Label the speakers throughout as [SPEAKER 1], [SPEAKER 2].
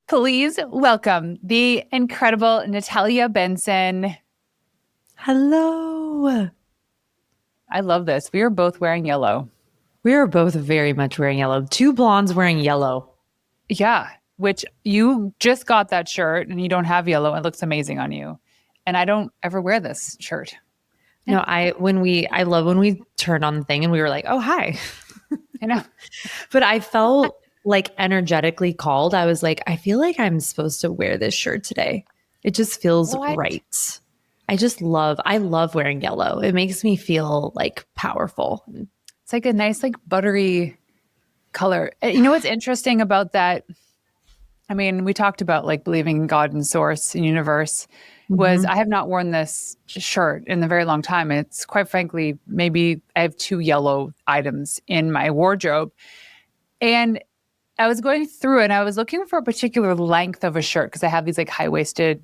[SPEAKER 1] Please welcome the incredible Natalia Benson.
[SPEAKER 2] Hello.
[SPEAKER 1] I love this. We are both wearing yellow.
[SPEAKER 2] We are both very much wearing yellow. Two blondes wearing yellow.
[SPEAKER 1] Yeah, which you just got that shirt and you don't have yellow. It looks amazing on you. And I don't ever wear this shirt.
[SPEAKER 2] No, I love when we turned on the thing and we were like, oh, hi.
[SPEAKER 1] I know.
[SPEAKER 2] But I felt like energetically called. I was like, I feel like I'm supposed to wear this shirt today. It just feels right. I love wearing yellow. It makes me feel like powerful.
[SPEAKER 1] It's like a nice, like buttery color. You know what's interesting about that? I mean, we talked about like believing in God and source and universe. Was I have not worn this shirt in a very long time. It's quite frankly, maybe I have 2 yellow items in my wardrobe. And I was going through it and I was looking for a particular length of a shirt because I have these like high-waisted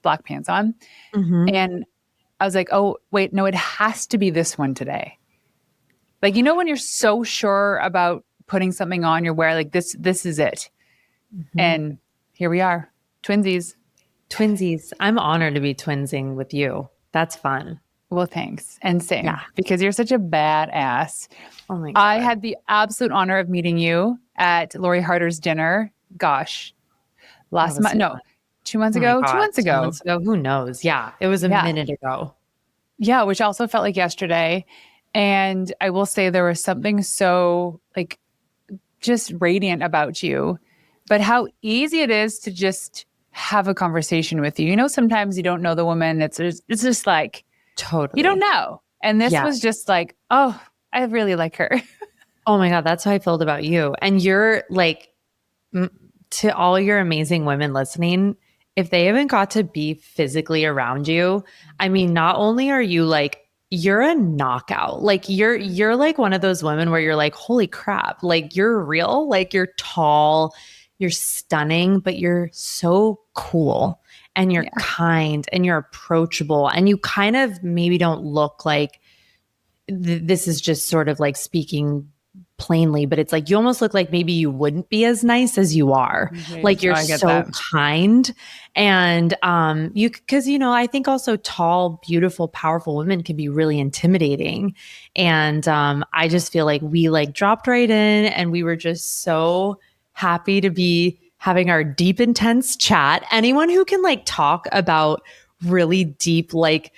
[SPEAKER 1] black pants on. And I was like, oh, wait, no, it has to be this one today. Like, you know, when you're so sure about putting something on your wear, like this is it. And here we are, twinsies.
[SPEAKER 2] Twinsies. I'm honored to be twinsing with you. That's fun.
[SPEAKER 1] Well, thanks. And same, because you're such a badass.
[SPEAKER 2] Oh my God.
[SPEAKER 1] I had the absolute honor of meeting you at Lori Harder's dinner. Gosh, last month? No, 2 months ago? 2 months ago.
[SPEAKER 2] 2 months ago? Who knows? Yeah, it was a minute ago.
[SPEAKER 1] Yeah, which also felt like yesterday. And I will say there was something so like just radiant about you, but how easy it is to just have a conversation with you. You know, sometimes you don't know the woman. It's just like,
[SPEAKER 2] totally.
[SPEAKER 1] You don't know. And this was just like, oh, I really like her.
[SPEAKER 2] Oh my God, that's how I felt about you. And you're like, to all your amazing women listening, if they haven't got to be physically around you, I mean, not only are you like, you're a knockout. Like you're like one of those women where you're like, holy crap, like you're real, like you're tall, you're stunning, but you're so cool and you're kind and you're approachable and you kind of maybe don't look like this is just sort of like speaking plainly, but it's like you almost look like maybe you wouldn't be as nice as you are. Like you're so kind. And you because you know, I think also tall, beautiful, powerful women can be really intimidating. And I just feel like we like dropped right in and we were just so happy to be having our deep, intense chat. Anyone who can like talk about really deep, like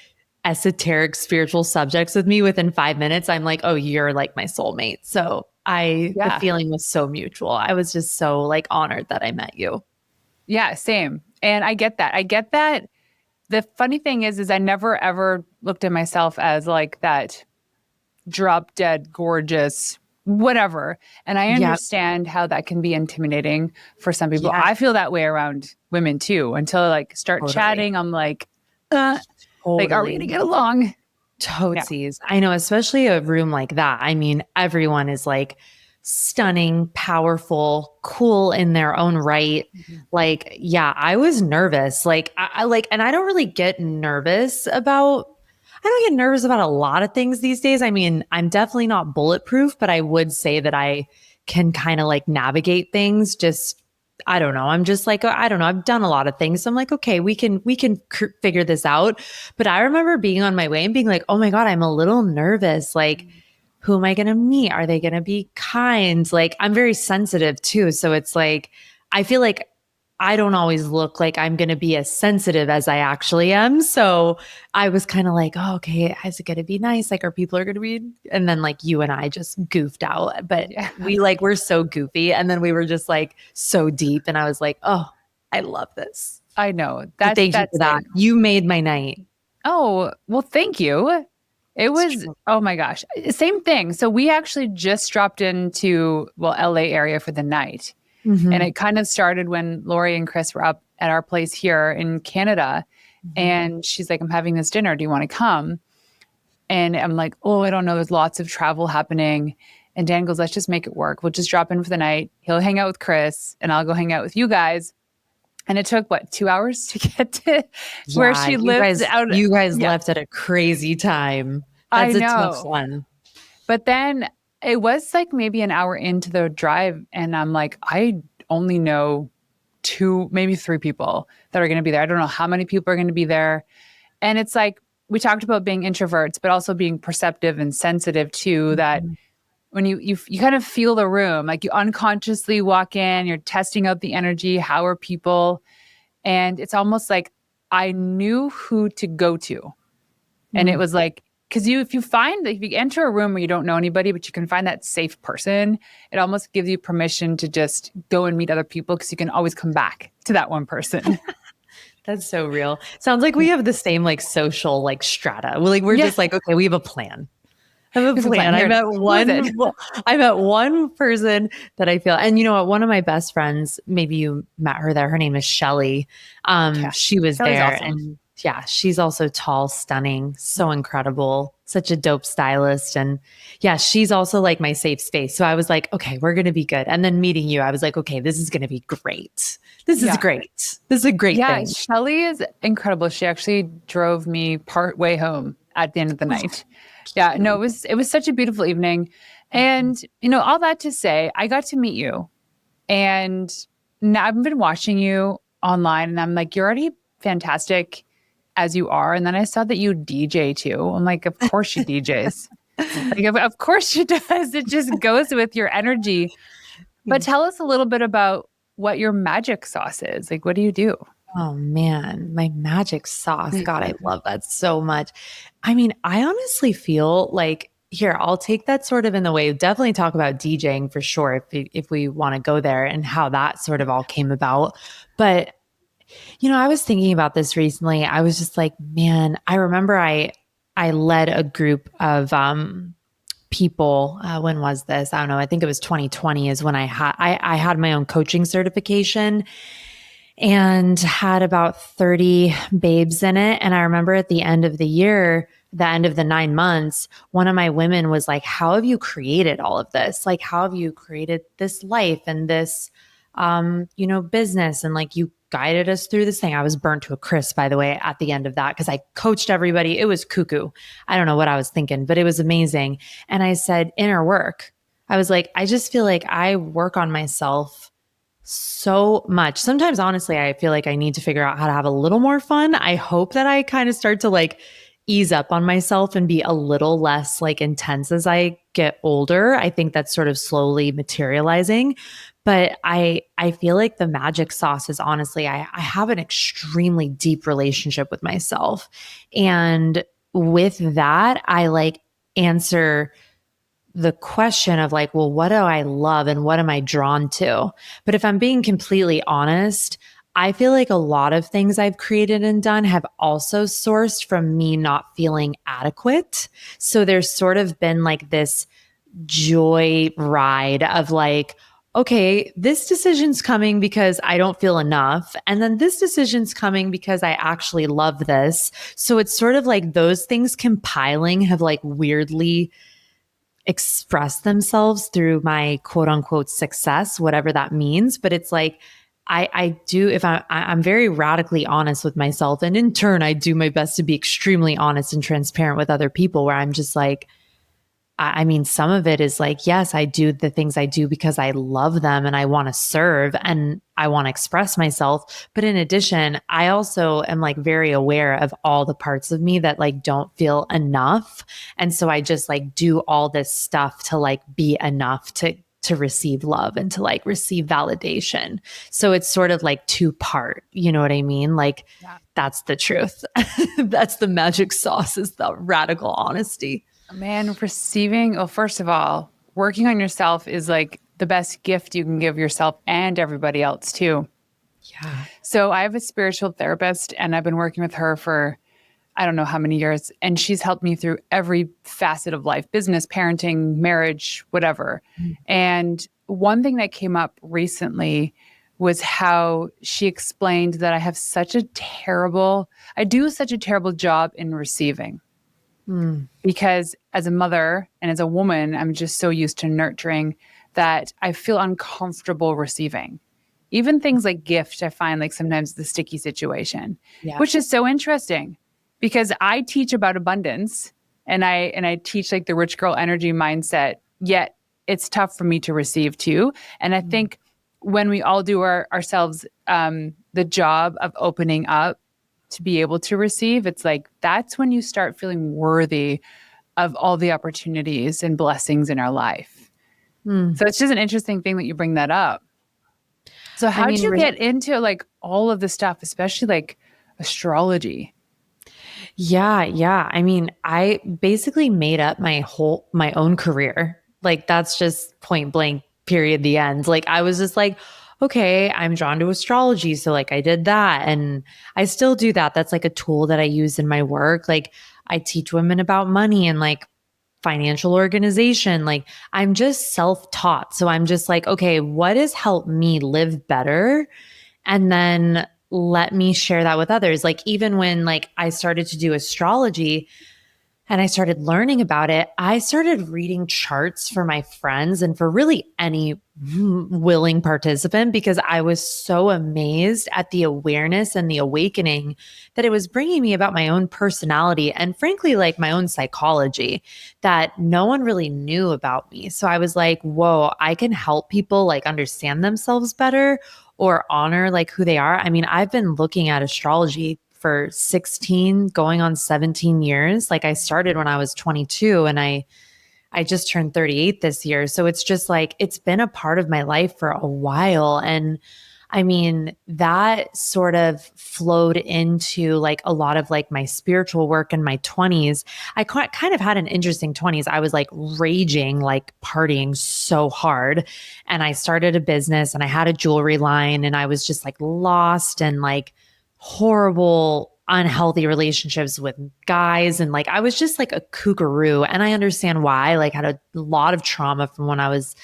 [SPEAKER 2] esoteric spiritual subjects with me within 5 minutes, I'm like, oh, you're like my soulmate. So the feeling was so mutual. I was just so like honored that I met you.
[SPEAKER 1] Yeah, same. And I get that. The funny thing is I never ever looked at myself as like that drop dead gorgeous whatever. And I understand how that can be intimidating for some people. I feel that way around women too, until I like start chatting. I'm like, like, are we gonna get along?
[SPEAKER 2] Totsies. I know, especially a room like that. I mean, everyone is like stunning, powerful, cool in their own right. Like, yeah, I was nervous. Like, I like, and I don't really get nervous about, I don't get nervous about a lot of things these days. I mean, I'm definitely not bulletproof, but I would say that I can kind of like navigate things. Just, I don't know. I'm just like, I don't know. I've done a lot of things. So I'm like, okay, we can figure this out. But I remember being on my way and being like, oh my God, I'm a little nervous. Like, who am I going to meet? Are they going to be kind? Like, I'm very sensitive too. So it's like, I feel like I don't always look like I'm going to be as sensitive as I actually am. So I was kind of like, oh, okay, is it going to be nice? Like, are people going to be, and then like you and I just goofed out, but we're so goofy. And then we were just like so deep. And I was like, oh, I love this.
[SPEAKER 1] I know.
[SPEAKER 2] Thank you for that. You made my night.
[SPEAKER 1] Oh, well, thank you. It was, oh my gosh, same thing. So we actually just dropped into, LA area for the night. And it kind of started when Lori and Chris were up at our place here in Canada. And she's like, I'm having this dinner. Do you want to come? And I'm like, oh, I don't know. There's lots of travel happening. And Dan goes, let's just make it work. We'll just drop in for the night. He'll hang out with Chris and I'll go hang out with you guys. And it took 2 hours to get to where she lives.
[SPEAKER 2] You guys left at a crazy time. That's a tough one.
[SPEAKER 1] But then it was like maybe an hour into the drive. And I'm like, I only know 2, maybe 3 people that are going to be there. I don't know how many people are going to be there. And it's like, we talked about being introverts, but also being perceptive and sensitive too, that when you kind of feel the room, like you unconsciously walk in, you're testing out the energy. How are people? And it's almost like I knew who to go to. And it was like, because if you find that if you enter a room where you don't know anybody, but you can find that safe person, it almost gives you permission to just go and meet other people because you can always come back to that one person.
[SPEAKER 2] That's so real. Sounds like we have the same like social like strata. We're just like, okay, we have a plan. I have a plan. I met one person that I feel, and you know what? One of my best friends, maybe you met her there. Her name is Shelly. She was Shelly's there, awesome. And yeah, she's also tall, stunning, so incredible, such a dope stylist. And yeah, she's also like my safe space. So I was like, okay, we're going to be good. And then meeting you, I was like, okay, this is going to be great. This is great. This is a great thing.
[SPEAKER 1] Shelly is incredible. She actually drove me part way home at the end of the night. Yeah, no, it was such a beautiful evening. And, you know, all that to say, I got to meet you. And now I've been watching you online and I'm like, you're already fantastic as you are. And then I saw that you DJ too. I'm like, of course she DJs. Like, of course she does. It just goes with your energy. But tell us a little bit about what your magic sauce is. Like, what do you do?
[SPEAKER 2] Oh man, my magic sauce. God, I love that so much. I mean, I honestly feel like here, I'll take that sort of in the way. Definitely talk about DJing for sure if we want to go there and how that sort of all came about. But you know, I was thinking about this recently. I was just like, man, I remember I led a group of people. When was this? I don't know. I think it was 2020 is when I had my own coaching certification and had about 30 babes in it. And I remember at the end of the year, the end of the 9 months, one of my women was like, how have you created all of this? Like, how have you created this life and this, you know, business? And like, you guided us through this thing. I was burnt to a crisp, by the way, at the end of that, because I coached everybody. It was cuckoo. I don't know what I was thinking, but it was amazing. And I said, inner work. I was like, I just feel like I work on myself so much. Sometimes, honestly, I feel like I need to figure out how to have a little more fun. I hope that I kind of start to like ease up on myself and be a little less like intense as I get older. I think that's sort of slowly materializing. But I feel like the magic sauce is honestly, I have an extremely deep relationship with myself. And with that, I like answer the question of like, well, what do I love and what am I drawn to? But if I'm being completely honest, I feel like a lot of things I've created and done have also sourced from me not feeling adequate. So there's sort of been like this joy ride of like, okay, this decision's coming because I don't feel enough. And then this decision's coming because I actually love this. So it's sort of like those things compiling have like weirdly expressed themselves through my quote unquote success, whatever that means. But it's like, I do, if I'm very radically honest with myself. And in turn, I do my best to be extremely honest and transparent with other people where I'm just like, I mean, some of it is like, yes, I do the things I do because I love them and I want to serve and I want to express myself. But in addition, I also am like very aware of all the parts of me that like don't feel enough. And so I just like do all this stuff to like be enough to receive love and to like receive validation. So it's sort of like 2-part, you know what I mean? Like that's the truth. That's the magic sauce, is the radical honesty.
[SPEAKER 1] Man, receiving, well, first of all, working on yourself is like the best gift you can give yourself and everybody else too.
[SPEAKER 2] Yeah.
[SPEAKER 1] So I have a spiritual therapist and I've been working with her for I don't know how many years. And she's helped me through every facet of life, business, parenting, marriage, whatever. And one thing that came up recently was how she explained that I do such a terrible job in receiving. Because as a mother and as a woman, I'm just so used to nurturing that I feel uncomfortable receiving. Even things like gift, I find like sometimes the sticky situation, which is so interesting because I teach about abundance and I teach like the rich girl energy mindset, yet it's tough for me to receive too. And I think when we all do ourselves the job of opening up to be able to receive, it's like that's when you start feeling worthy of all the opportunities and blessings in our life. So it's just an interesting thing that you bring that up. So
[SPEAKER 2] I
[SPEAKER 1] how'd
[SPEAKER 2] mean,
[SPEAKER 1] you get into like all of the stuff, especially like astrology?
[SPEAKER 2] yeah. I mean, I basically made up my own career. Like that's just point blank, period, the end. Like I was just like, okay, I'm drawn to astrology. So like I did that and I still do that. That's like a tool that I use in my work. Like I teach women about money and like financial organization. Like I'm just self-taught. So I'm just like, okay, what has helped me live better? And then let me share that with others. Like even when like I started to do astrology and I started learning about it, I started reading charts for my friends and for really any willing participant because I was so amazed at the awareness and the awakening that it was bringing me about my own personality and frankly like my own psychology that no one really knew about me. So I was like, whoa, I can help people like understand themselves better or honor like who they are. I mean, I've been looking at astrology for 16 going on 17 years. Like I started when I was 22 and I just turned 38 this year. So it's just like it's been a part of my life for a while and I mean, that sort of flowed into like a lot of like my spiritual work in my 20s. I kind of had an interesting 20s. I was like raging, like partying so hard. And I started a business and I had a jewelry line and I was just like lost and like horrible, unhealthy relationships with guys. And like I was just like a kookaroo. And I understand why. Like, had a lot of trauma from when I was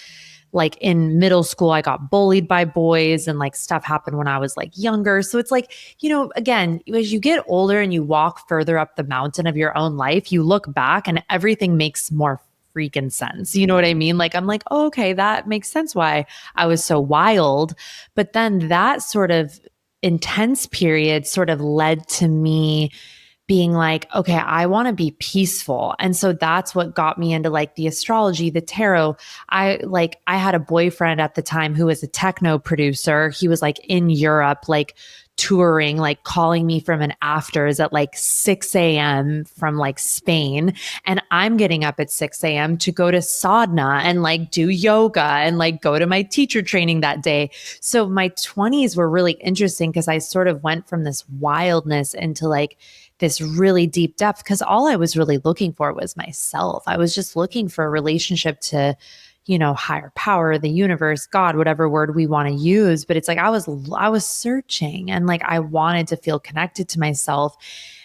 [SPEAKER 2] like in middle school. I got bullied by boys and like stuff happened when I was like younger. So it's like, you know, again, as you get older and you walk further up the mountain of your own life, you look back and everything makes more freaking sense. You know what I mean? Like, I'm like, oh, okay, that makes sense why I was so wild. But then that sort of intense period sort of led to me being like, okay, I want to be peaceful. And so that's what got me into like the astrology, the tarot. I had a boyfriend at the time who was a techno producer. He was like in Europe, like touring, like calling me from an afters at like 6 a.m. from like Spain. And I'm getting up at 6 a.m. to go to sadhana and like do yoga and like go to my teacher training that day. So my 20s were really interesting because I sort of went from this wildness into like this really deep depth because all I was really looking for was myself. I was just looking for a relationship to, you know, higher power, the universe, God, whatever word we want to use. But it's like I was searching and like I wanted to feel connected to myself.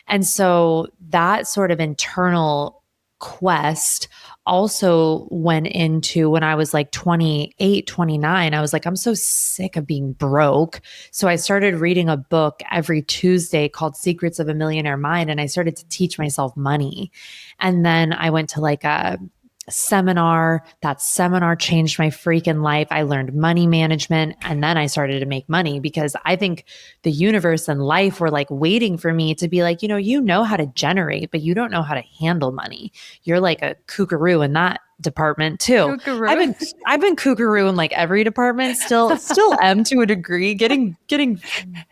[SPEAKER 2] And so that sort of internal quest also went into when I was like 28, 29. I was like, I'm so sick of being broke. So I started reading a book every Tuesday called Secrets of a Millionaire Mind. And I started to teach myself money. And then I went to like a seminar. That seminar changed my freaking life. I learned money management and then I started to make money because I think the universe and life were like waiting for me to be like, you know how to generate, but you don't know how to handle money. You're like a kookaroo in that department too.
[SPEAKER 1] Kookaroo.
[SPEAKER 2] I've been kookaroo in like every department, still am to a degree, getting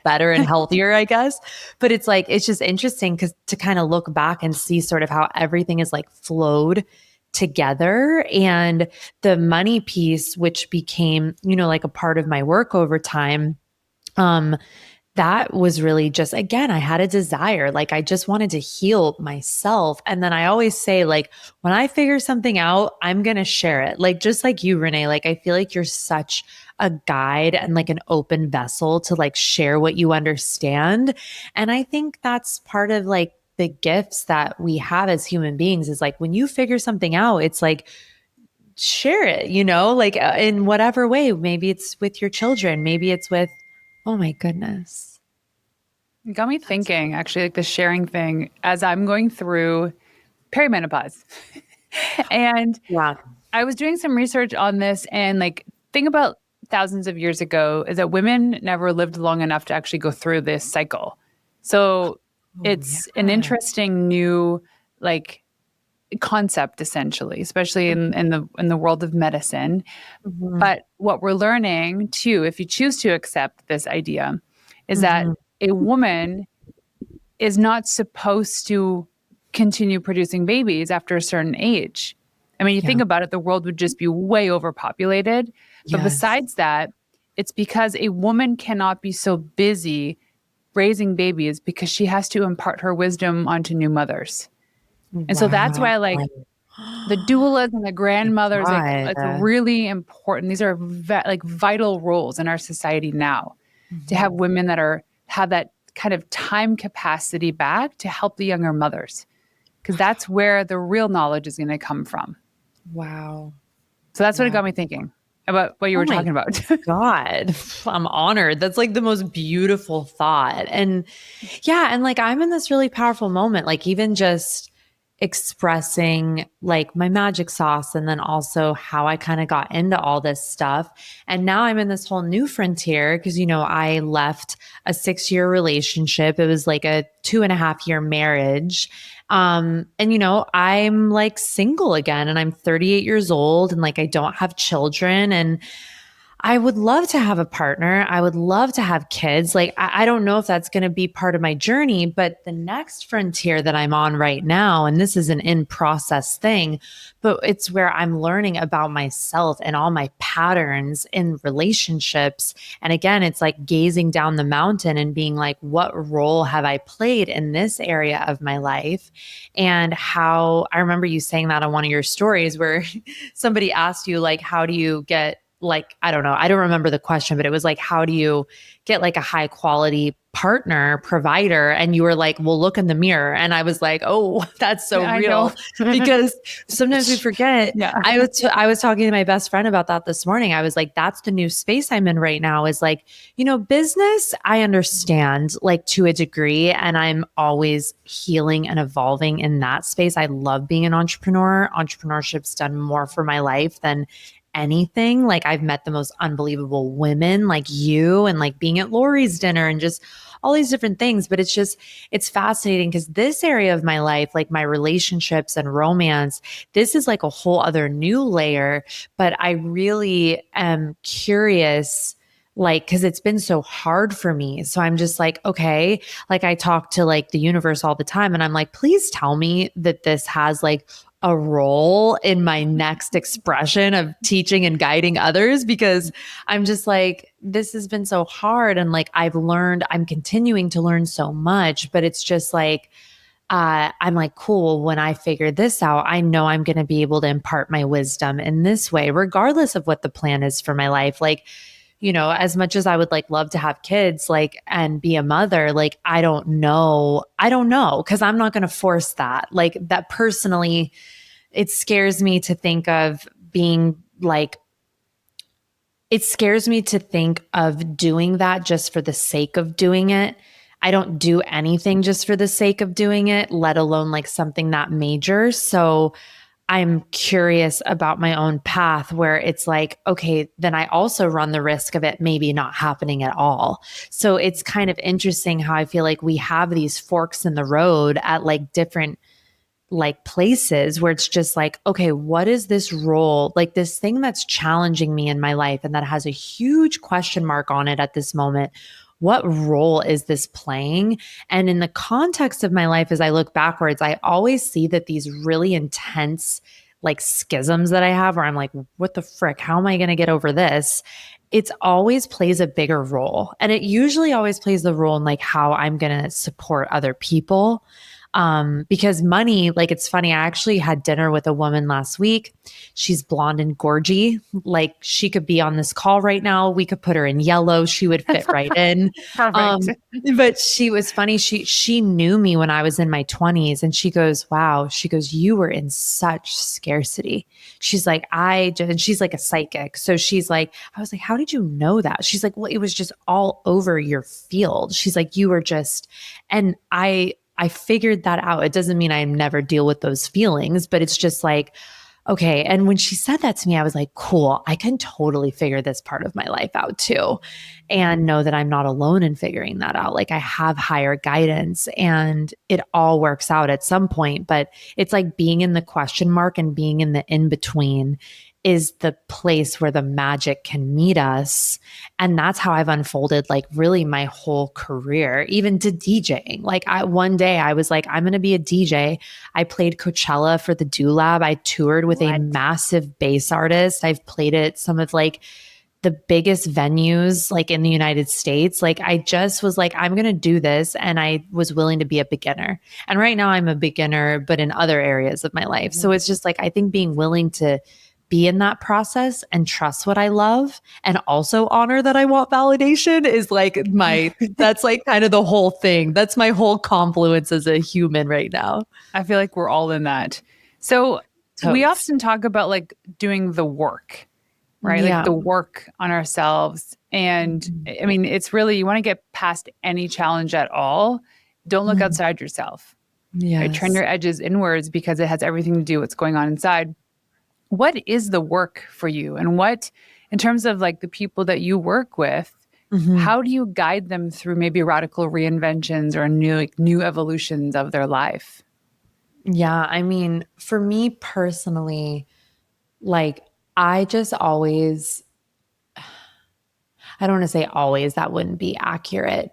[SPEAKER 2] better and healthier, I guess. But it's like it's just interesting because to kind of look back and see sort of how everything is like flowed together. And the money piece, which became, you know, like a part of my work over time, that was really just, again, I had a desire. Like I just wanted to heal myself. And then I always say, like, when I figure something out, I'm going to share it. Like, just like you, Renee, like, I feel like you're such a guide and like an open vessel to like share what you understand. And I think that's part of like the gifts that we have as human beings is like when you figure something out, it's like share it, you know, like in whatever way. Maybe it's with your children, maybe it's with, oh my goodness.
[SPEAKER 1] It got me thinking, actually, like the sharing thing as I'm going through perimenopause. And
[SPEAKER 2] Yeah.
[SPEAKER 1] I was doing some research on this and like thing about thousands of years ago is that women never lived long enough to actually go through this cycle. So
[SPEAKER 2] Oh,
[SPEAKER 1] it's an
[SPEAKER 2] yeah.
[SPEAKER 1] interesting new like concept essentially, especially in the world of medicine.
[SPEAKER 2] Mhm.
[SPEAKER 1] But what we're learning too, if you choose to accept this idea, is that
[SPEAKER 2] Mhm.
[SPEAKER 1] a woman is not supposed to continue producing babies after a certain age. I mean, you
[SPEAKER 2] Yeah.
[SPEAKER 1] think about it, the world would just be way overpopulated. But
[SPEAKER 2] Yes.
[SPEAKER 1] besides that, it's because a woman cannot be so busy raising babies because she has to impart her wisdom onto new mothers. And so that's
[SPEAKER 2] Wow.
[SPEAKER 1] why like the doulas and the
[SPEAKER 2] My
[SPEAKER 1] grandmothers, like it's
[SPEAKER 2] God.
[SPEAKER 1] really important. These are like vital roles in our society now, to have
[SPEAKER 2] Mhm.
[SPEAKER 1] women that have that kind of time capacity back to help the younger mothers, because that's where the real knowledge is going to come from.
[SPEAKER 2] Wow.
[SPEAKER 1] So that's what it
[SPEAKER 2] Wow.
[SPEAKER 1] got me thinking about what you
[SPEAKER 2] Oh
[SPEAKER 1] were
[SPEAKER 2] my
[SPEAKER 1] talking about.
[SPEAKER 2] God. I'm honored. That's like the most beautiful thought. And yeah, and like I'm in this really powerful moment, like even just expressing like my magic sauce and then also how I kind of got into all this stuff. And now I'm in this whole new frontier because, you know, I left a 6 year relationship. It was like a 2.5 year marriage. And you know, I'm like single again and I'm 38 years old and like I don't have children and I would love to have a partner. I would love to have kids. Like, I don't know if that's going to be part of my journey, but the next frontier that I'm on right now, and this is an in process thing, but it's where I'm learning about myself and all my patterns in relationships. And again, it's like gazing down the mountain and being like, what role have I played in this area of my life? And how I remember you saying that on one of your stories where somebody asked you, like, how do you get like, I don't know, I don't remember the question, but it was like, how do you get like a high quality partner, provider? And you were like, well, look in the mirror. And I was like, oh, that's so
[SPEAKER 1] I know.
[SPEAKER 2] real because sometimes we forget.
[SPEAKER 1] Yeah.
[SPEAKER 2] I was talking to my best friend about that this morning. I was like, that's the new space I'm in right now is like, you know, business, I understand like to a degree, and I'm always healing and evolving in that space. I love being an entrepreneur. Entrepreneurship's done more for my life than anything. Like I've met the most unbelievable women like you and like being at Lori's dinner and just all these different things. But it's just, it's fascinating because this area of my life, like my relationships and romance, this is like a whole other new layer. But I really am curious like because it's been so hard for me, so I'm just like, okay, like I talk to like the universe all the time and I'm like, please tell me that this has like a role in my next expression of teaching and guiding others because I'm just like, this has been so hard. And like, I'm continuing to learn so much, but it's just like, I'm like, cool, when I figure this out, I know I'm going to be able to impart my wisdom in this way, regardless of what the plan is for my life. Like, you know, as much as I would like love to have kids, like, and be a mother, like, I don't know. I don't know. Cause I'm not going to force that. Like that personally, it scares me to think of being like, it scares me to think of doing that just for the sake of doing it. I don't do anything just for the sake of doing it, let alone like something that major. So I'm curious about my own path where it's like, okay, then I also run the risk of it maybe not happening at all. So it's kind of interesting how I feel like we have these forks in the road at like different like places where it's just like, okay, what is this role? Like this thing that's challenging me in my life and that has a huge question mark on it at this moment. What role is this playing? And in the context of my life, as I look backwards, I always see that these really intense like schisms that I have where I'm like, what the frick? How am I going to get over this? It's always plays a bigger role. And it usually always plays the role in like how I'm going to support other people. Because money, like it's funny, I actually had dinner with a woman last week. She's blonde and gorgy. Like she could be on this call right now. We could put her in yellow. She would fit right in.
[SPEAKER 1] Perfect.
[SPEAKER 2] But she was funny. She knew me when I was in my 20s and she goes, wow, she goes, you were in such scarcity. She's like, and she's like a psychic. So she's like, I was like, how did you know that? She's like, well, it was just all over your field. She's like, you were just, and I figured that out. It doesn't mean I never deal with those feelings, but it's just like, okay. And when she said that to me, I was like, cool, I can totally figure this part of my life out too. And know that I'm not alone in figuring that out. Like I have higher guidance and it all works out at some point. But it's like being in the question mark and being in the in between is the place where the magic can meet us. And that's how I've unfolded like really my whole career, even to DJing. Like one day I was like, I'm going to be a DJ. I played Coachella for the Do Lab. I toured with a
[SPEAKER 1] What?
[SPEAKER 2] massive bass artist. I've played at some of like the biggest venues like in the United States. Like I just was like, I'm going to do this. And I was willing to be a beginner. And right now I'm a beginner, but in other areas of my life. So it's just like, I think being willing to be in that process and trust what I love and also honor that I want validation is like that's like kind of the whole thing. That's my whole confluence as a human right now.
[SPEAKER 1] I feel like we're all in that. So we
[SPEAKER 2] Totes.
[SPEAKER 1] often talk about like doing the work, right? Like
[SPEAKER 2] Yeah.
[SPEAKER 1] the work on ourselves. And I mean, it's really, you want to get past any challenge at all. Don't look outside yourself.
[SPEAKER 2] Yeah.
[SPEAKER 1] Right? Turn your edges inwards because it has everything to do with what's going on inside. What is the work for you? And what, in terms of like the people that you work with, how do you guide them through maybe radical reinventions or new evolutions of their life?
[SPEAKER 2] Yeah. I mean, for me personally, like I just always, I don't want to say always, that wouldn't be accurate.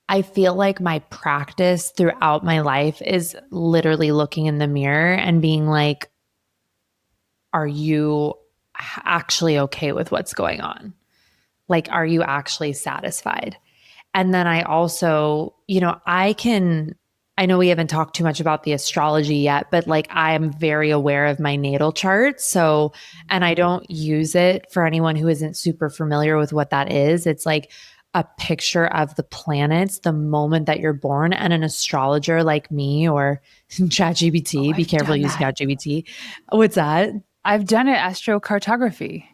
[SPEAKER 2] I feel like my practice throughout my life is literally looking in the mirror and being like, are you actually okay with what's going on? Like, are you actually satisfied? And then I also, I know we haven't talked too much about the astrology yet, but like I'm very aware of my natal chart. So, and I don't use it for anyone who isn't super familiar with what that is. It's like a picture of the planets the moment that you're born, and an astrologer like me or ChatGPT, be
[SPEAKER 1] I've
[SPEAKER 2] careful
[SPEAKER 1] done
[SPEAKER 2] using
[SPEAKER 1] that.
[SPEAKER 2] ChatGPT. What's that?
[SPEAKER 1] I've done it, astrocartography.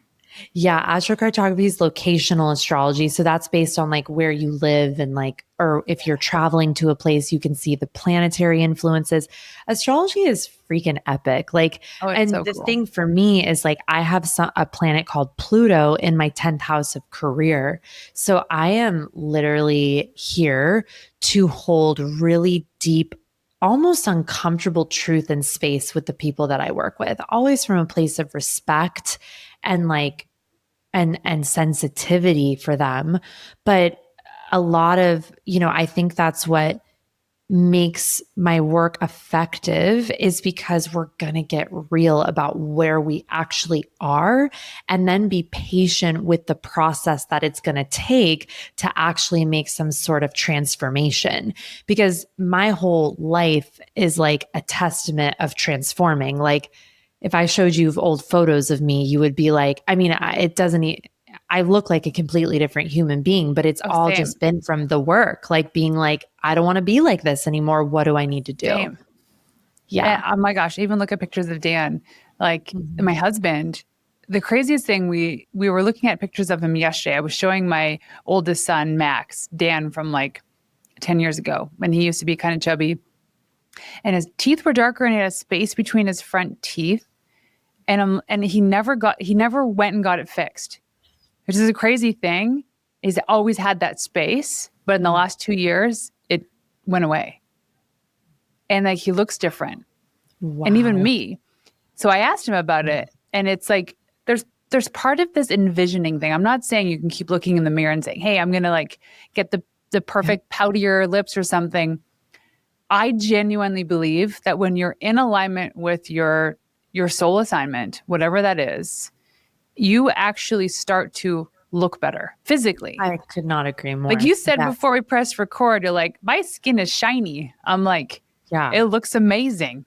[SPEAKER 2] Yeah, astrocartography is locational astrology. So that's based on like where you live and like, or if you're traveling to a place, you can see the planetary influences. Astrology is freaking epic. Like,
[SPEAKER 1] Oh, it's
[SPEAKER 2] and
[SPEAKER 1] so
[SPEAKER 2] the
[SPEAKER 1] cool.
[SPEAKER 2] thing for me is like, I have a planet called Pluto in my 10th house of career. So I am literally here to hold really deep, almost uncomfortable truth and space with the people that I work with, always from a place of respect and like and sensitivity for them. But a lot of, I think that's what makes my work effective is because we're going to get real about where we actually are and then be patient with the process that it's going to take to actually make some sort of transformation. Because my whole life is like a testament of transforming. Like if I showed you old photos of me, you would be like, I mean, it doesn't, I look like a completely different human being, but it's
[SPEAKER 1] Oh,
[SPEAKER 2] all
[SPEAKER 1] same,
[SPEAKER 2] just been from the work, like being like, I don't want to be like this anymore. What do I need to do?
[SPEAKER 1] same.
[SPEAKER 2] Yeah.
[SPEAKER 1] Oh my gosh, even look at pictures of Dan. Like my husband, the craziest thing, we were looking at pictures of him yesterday. I was showing my oldest son, Max, Dan from like 10 years ago when he used to be kind of chubby. And his teeth were darker and he had a space between his front teeth. And he never went and got it fixed, which is a crazy thing. He's always had that space, but in the last 2 years, it went away. And like he looks different. And even
[SPEAKER 2] Wow.
[SPEAKER 1] me. So I asked him about it, and it's like there's part of this envisioning thing. I'm not saying you can keep looking in the mirror and saying, "Hey, I'm going to like get the perfect poutier lips or something." I genuinely believe that when you're in alignment with your soul assignment, whatever that is, you actually start to look better physically.
[SPEAKER 2] I could not agree
[SPEAKER 1] Like
[SPEAKER 2] more.
[SPEAKER 1] you said
[SPEAKER 2] Yeah.
[SPEAKER 1] before we pressed record, you're like, my skin is shiny. I'm like,
[SPEAKER 2] Yeah.
[SPEAKER 1] it looks amazing.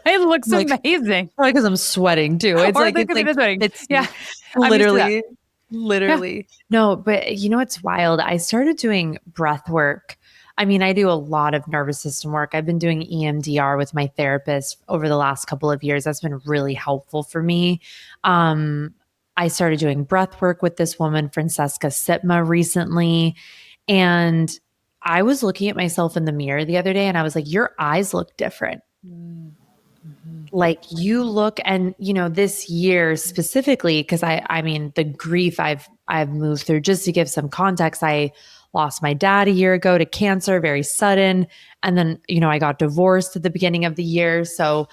[SPEAKER 1] It looks
[SPEAKER 2] Like,
[SPEAKER 1] amazing.
[SPEAKER 2] probably because I'm sweating too. It's
[SPEAKER 1] Or
[SPEAKER 2] like,
[SPEAKER 1] they could be just wedding.
[SPEAKER 2] it's
[SPEAKER 1] Yeah. I'm used to that.
[SPEAKER 2] literally,
[SPEAKER 1] Yeah.
[SPEAKER 2] literally. No, but it's wild. I started doing breath work. I mean, I do a lot of nervous system work. I've been doing EMDR with my therapist over the last couple of years. That's been really helpful for me. I started doing breath work with this woman, Francesca Sitma, recently. And I was looking at myself in the mirror the other day and I was like, your eyes look different. like you look and, this year specifically, because I mean, the grief I've moved through, just to give some context, I lost my dad a year ago to cancer, very sudden. And then, I got divorced at the beginning of the year. So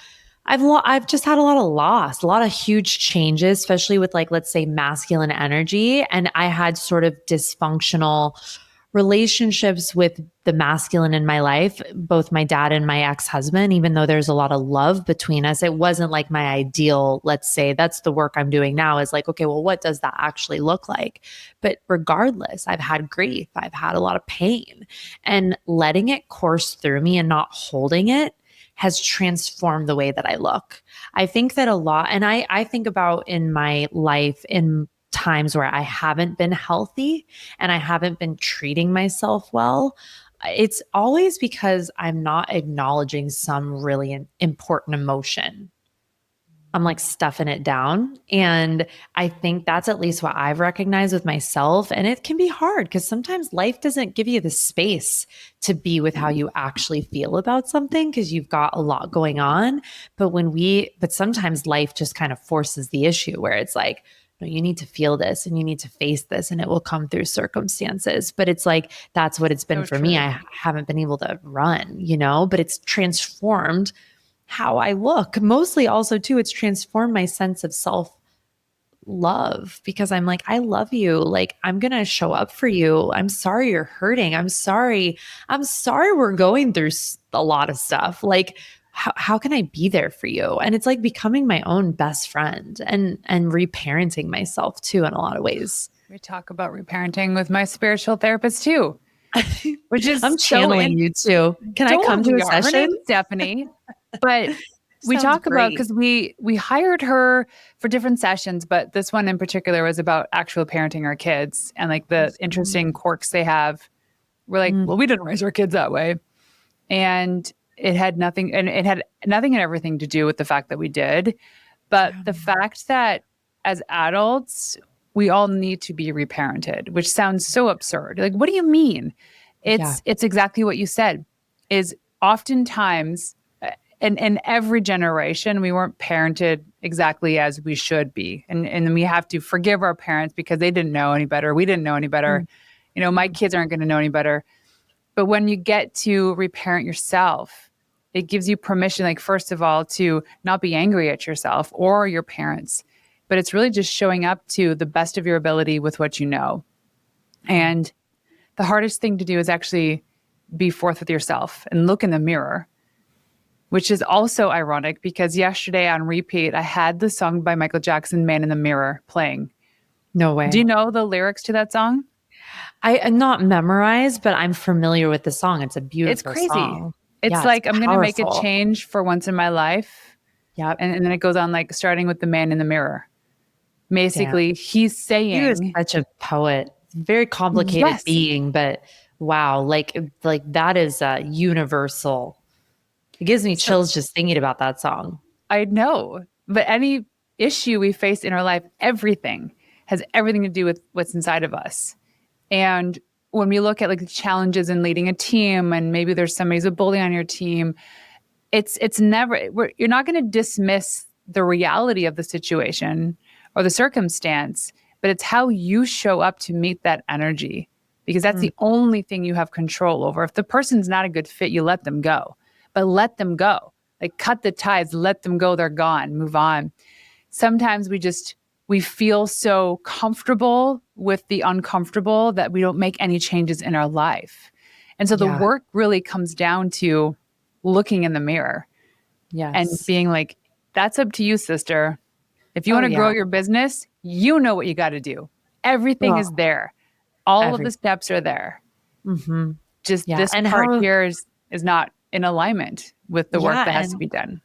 [SPEAKER 2] I've just had a lot of loss, a lot of huge changes, especially with, like, let's say, masculine energy. And I had sort of dysfunctional relationships with the masculine in my life, both my dad and my ex-husband. Even though there's a lot of love between us, it wasn't like my ideal. Let's say that's the work I'm doing now, is like, okay, well, what does that actually look like? But regardless, I've had grief, I've had a lot of pain, and letting it course through me and not holding it has transformed the way that I look. I think that a lot, and I think about in my life, in times where I haven't been healthy and I haven't been treating myself well, it's always because I'm not acknowledging some really important emotion. I'm like stuffing it down. And I think that's at least what I've recognized with myself. And it can be hard because sometimes life doesn't give you the space to be with how you actually feel about something because you've got a lot going on. But sometimes life just kind of forces the issue where it's like, no, you need to feel this and you need to face this and it will come through circumstances. But it's like, that's what it's been for me. I haven't been able to run, but it's transformed how I look. Mostly also too, it's transformed my sense of self-love because I'm like, I love you. Like, I'm going to show up for you. I'm sorry you're hurting. I'm sorry we're going through a lot of stuff. Like, how can I be there for you? And it's like becoming my own best friend and reparenting myself too in a lot of ways.
[SPEAKER 1] We talk about reparenting with my spiritual therapist too, which is
[SPEAKER 2] I'm channeling you too. Can I come to a session?
[SPEAKER 1] Her name's Stephanie. But we talk about, because we hired her for different sessions, but this one in particular was about actual parenting our kids and like the interesting quirks they have. We're like, well, we didn't raise our kids that way. And it had nothing and everything to do with the fact that we did. But the fact that as adults, we all need to be reparented, which sounds so absurd. Like, what do you mean? It's exactly what you said, is oftentimes in every generation, we weren't parented exactly as we should be. And we have to forgive our parents because they didn't know any better. We didn't know any better. My kids aren't going to know any better. But when you get to reparent yourself, it gives you permission, like, first of all, to not be angry at yourself or your parents, but it's really just showing up to the best of your ability with what you know. And the hardest thing to do is actually be forth with yourself and look in the mirror, which is also ironic because yesterday on repeat, I had the song by Michael Jackson, Man in the Mirror, playing.
[SPEAKER 2] No way.
[SPEAKER 1] Do you know the lyrics to that song?
[SPEAKER 2] I'm not memorized, but I'm familiar with the song. It's a beautiful song.
[SPEAKER 1] It's like, I'm going to make a change for once in my life.
[SPEAKER 2] Yeah.
[SPEAKER 1] And then it goes on, like, starting with the man in the mirror. Basically, he's saying...
[SPEAKER 2] He was such a poet. Very complicated being, but wow. Like that is universal. It gives me chills just thinking about that song.
[SPEAKER 1] I know. But any issue we face in our life, everything has everything to do with what's inside of us. And when we look at, like, the challenges in leading a team, and maybe there's somebody who's a bully on your team, it's never, you're not going to dismiss the reality of the situation or the circumstance, but it's how you show up to meet that energy, because that's the only thing you have control over. If the person's not a good fit, you let them go. But let them go. Like, cut the ties, let them go. They're gone. Move on. Sometimes we feel so comfortable with the uncomfortable that we don't make any changes in our life. And so the work really comes down to looking in the mirror and being like, that's up to you, sister. If you want to grow your business, you know what you got to do. Everything is there. All of the steps are there. Mm-hmm. Just this part here is not in alignment with the work that has to be done.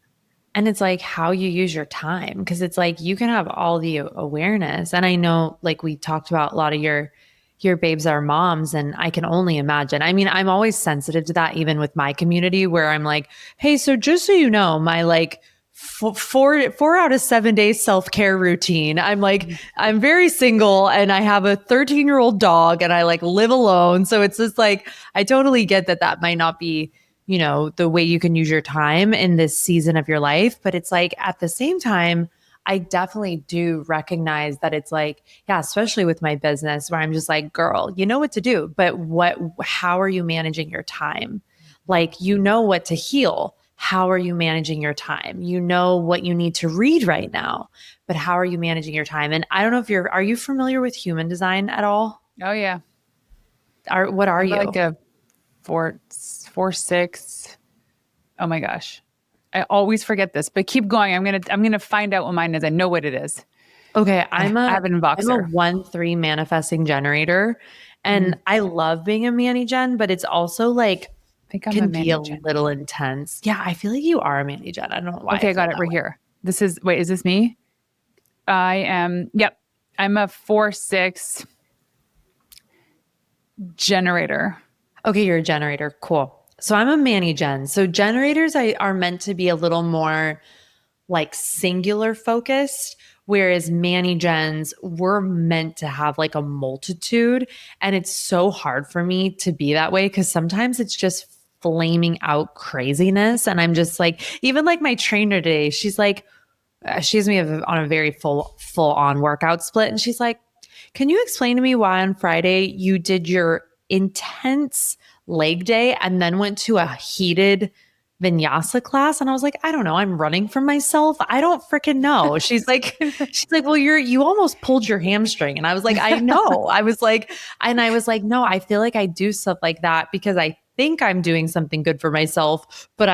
[SPEAKER 2] And it's like how you use your time, because it's like you can have all the awareness. And I know, like, we talked about a lot of your babes are moms, and I can only imagine. I mean, I'm always sensitive to that, even with my community, where I'm like, hey, so just so you know, my like 4 out of 7 days self-care routine. I'm like, I'm very single and I have a 13-year-old dog and I like live alone. So it's just like, I totally get that might not be the way you can use your time in this season of your life. But it's like at the same time, I definitely do recognize that it's like, yeah, especially with my business where I'm just like, girl, you know what to do, but how are you managing your time? Like, you know what to heal. How are you managing your time? You know what you need to read right now, but how are you managing your time? And I don't know if are you familiar with human design at all?
[SPEAKER 1] Oh yeah.
[SPEAKER 2] What are
[SPEAKER 1] I'm
[SPEAKER 2] you?
[SPEAKER 1] like a 4, 6. Oh my gosh. I always forget this, but keep going. I'm gonna find out what mine is. I know what it is.
[SPEAKER 2] Okay,
[SPEAKER 1] I have it in
[SPEAKER 2] I'm a
[SPEAKER 1] Voxer.
[SPEAKER 2] 1-3 manifesting generator,
[SPEAKER 1] Mhm.
[SPEAKER 2] and I love being a Manny Gen, but it's also like
[SPEAKER 1] I think I'm a
[SPEAKER 2] can be a
[SPEAKER 1] Manny Gen.
[SPEAKER 2] little intense. Yeah, I feel like you are a Manny Gen. I don't know why I
[SPEAKER 1] Okay, I
[SPEAKER 2] feel
[SPEAKER 1] got it
[SPEAKER 2] that
[SPEAKER 1] right
[SPEAKER 2] way.
[SPEAKER 1] here. Wait, is this me? I am, yep. I'm a 4, 6 generator.
[SPEAKER 2] Okay, you're a generator. Cool. So I'm a Manny Gen. So generators are meant to be a little more like singular focused, whereas Manny Gens were meant to have like a multitude. And it's so hard for me to be that way because sometimes it's just flaming out craziness. And I'm just like, even like my trainer today, she's like, she has me on a very full on workout split. And she's like, can you explain to me why on Friday you did your intense leg day and then went to a heated vinyasa class? And I was like, I don't know. I'm running from myself. I don't freaking know. She's like, well, you almost pulled your hamstring. And I was like, I know. I was like, no, I feel like I do stuff like that because I think I'm doing something good for myself, but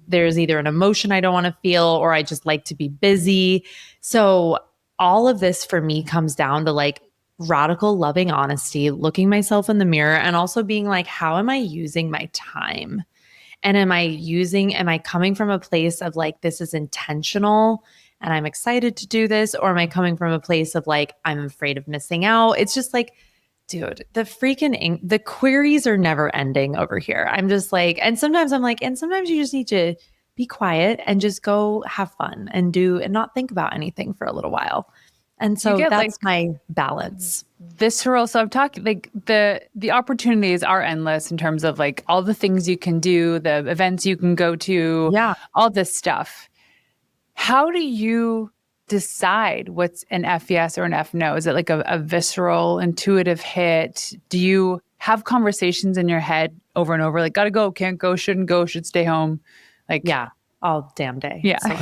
[SPEAKER 2] there's either an emotion I don't want to feel or I just like to be busy. So all of this for me comes down to like radical loving honesty, looking myself in the mirror and also being like, how am I using my time? And am I coming from a place of like, this is intentional and I'm excited to do this? Or am I coming from a place of like, I'm afraid of missing out? It's just like, dude, the queries are never ending over here. I'm just like, and sometimes I'm like, and sometimes you just need to be quiet and just go have fun and not think about anything for a little while. And
[SPEAKER 1] You
[SPEAKER 2] so
[SPEAKER 1] get like
[SPEAKER 2] that's my balance.
[SPEAKER 1] visceral. So I'm talking like the opportunities are endless in terms of like all the things you can do, the events you can go to,
[SPEAKER 2] Yeah.
[SPEAKER 1] all this stuff. How do you decide what's an F yes or an F no? Is it like a visceral, intuitive hit? Do you have conversations in your head over and over, like, gotta go, can't go, shouldn't go, should stay home? Like,
[SPEAKER 2] Yeah. All damn day.
[SPEAKER 1] yeah,
[SPEAKER 2] So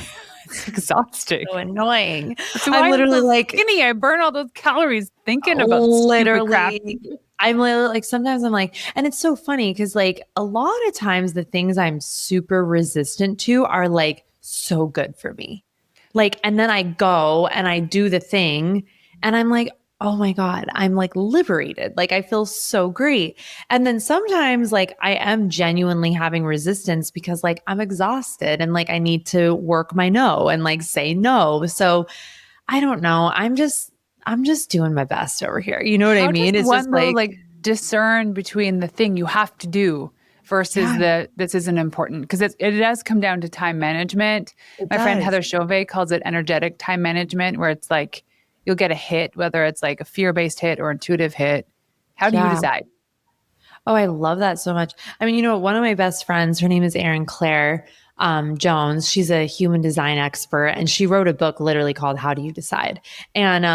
[SPEAKER 1] it's exhausting.
[SPEAKER 2] so annoying.
[SPEAKER 1] That's
[SPEAKER 2] I'm
[SPEAKER 1] why I'm
[SPEAKER 2] literally
[SPEAKER 1] so
[SPEAKER 2] like,
[SPEAKER 1] skinny. I burn all those calories thinking about stupid crap.
[SPEAKER 2] literally, I'm literally like, sometimes I'm like, and it's so funny because like a lot of times the things I'm super resistant to are like so good for me. Like, and then I go and I do the thing and I'm like, oh my God, I'm like liberated. Like, I feel so great. And then sometimes, like, I am genuinely having resistance because, like, I'm exhausted and, like, I need to work my no and, like, say no. So I don't know. I'm just doing my best over here. You know what I
[SPEAKER 1] How does
[SPEAKER 2] mean? It's just
[SPEAKER 1] one though
[SPEAKER 2] like,
[SPEAKER 1] like discern between the thing you have to do versus
[SPEAKER 2] yeah,
[SPEAKER 1] the this isn't important? Because it does come down to time management.
[SPEAKER 2] it
[SPEAKER 1] My friend
[SPEAKER 2] does.
[SPEAKER 1] Heather Chauvet calls it energetic time management, where it's like you'll get a hit, whether it's like a fear-based hit or intuitive hit. How do you
[SPEAKER 2] Yeah.
[SPEAKER 1] decide?
[SPEAKER 2] Oh, I love that so much. I mean, one of my best friends, her name is Erin Claire Jones. She's a human design expert, and she wrote a book literally called "How Do You Decide?" And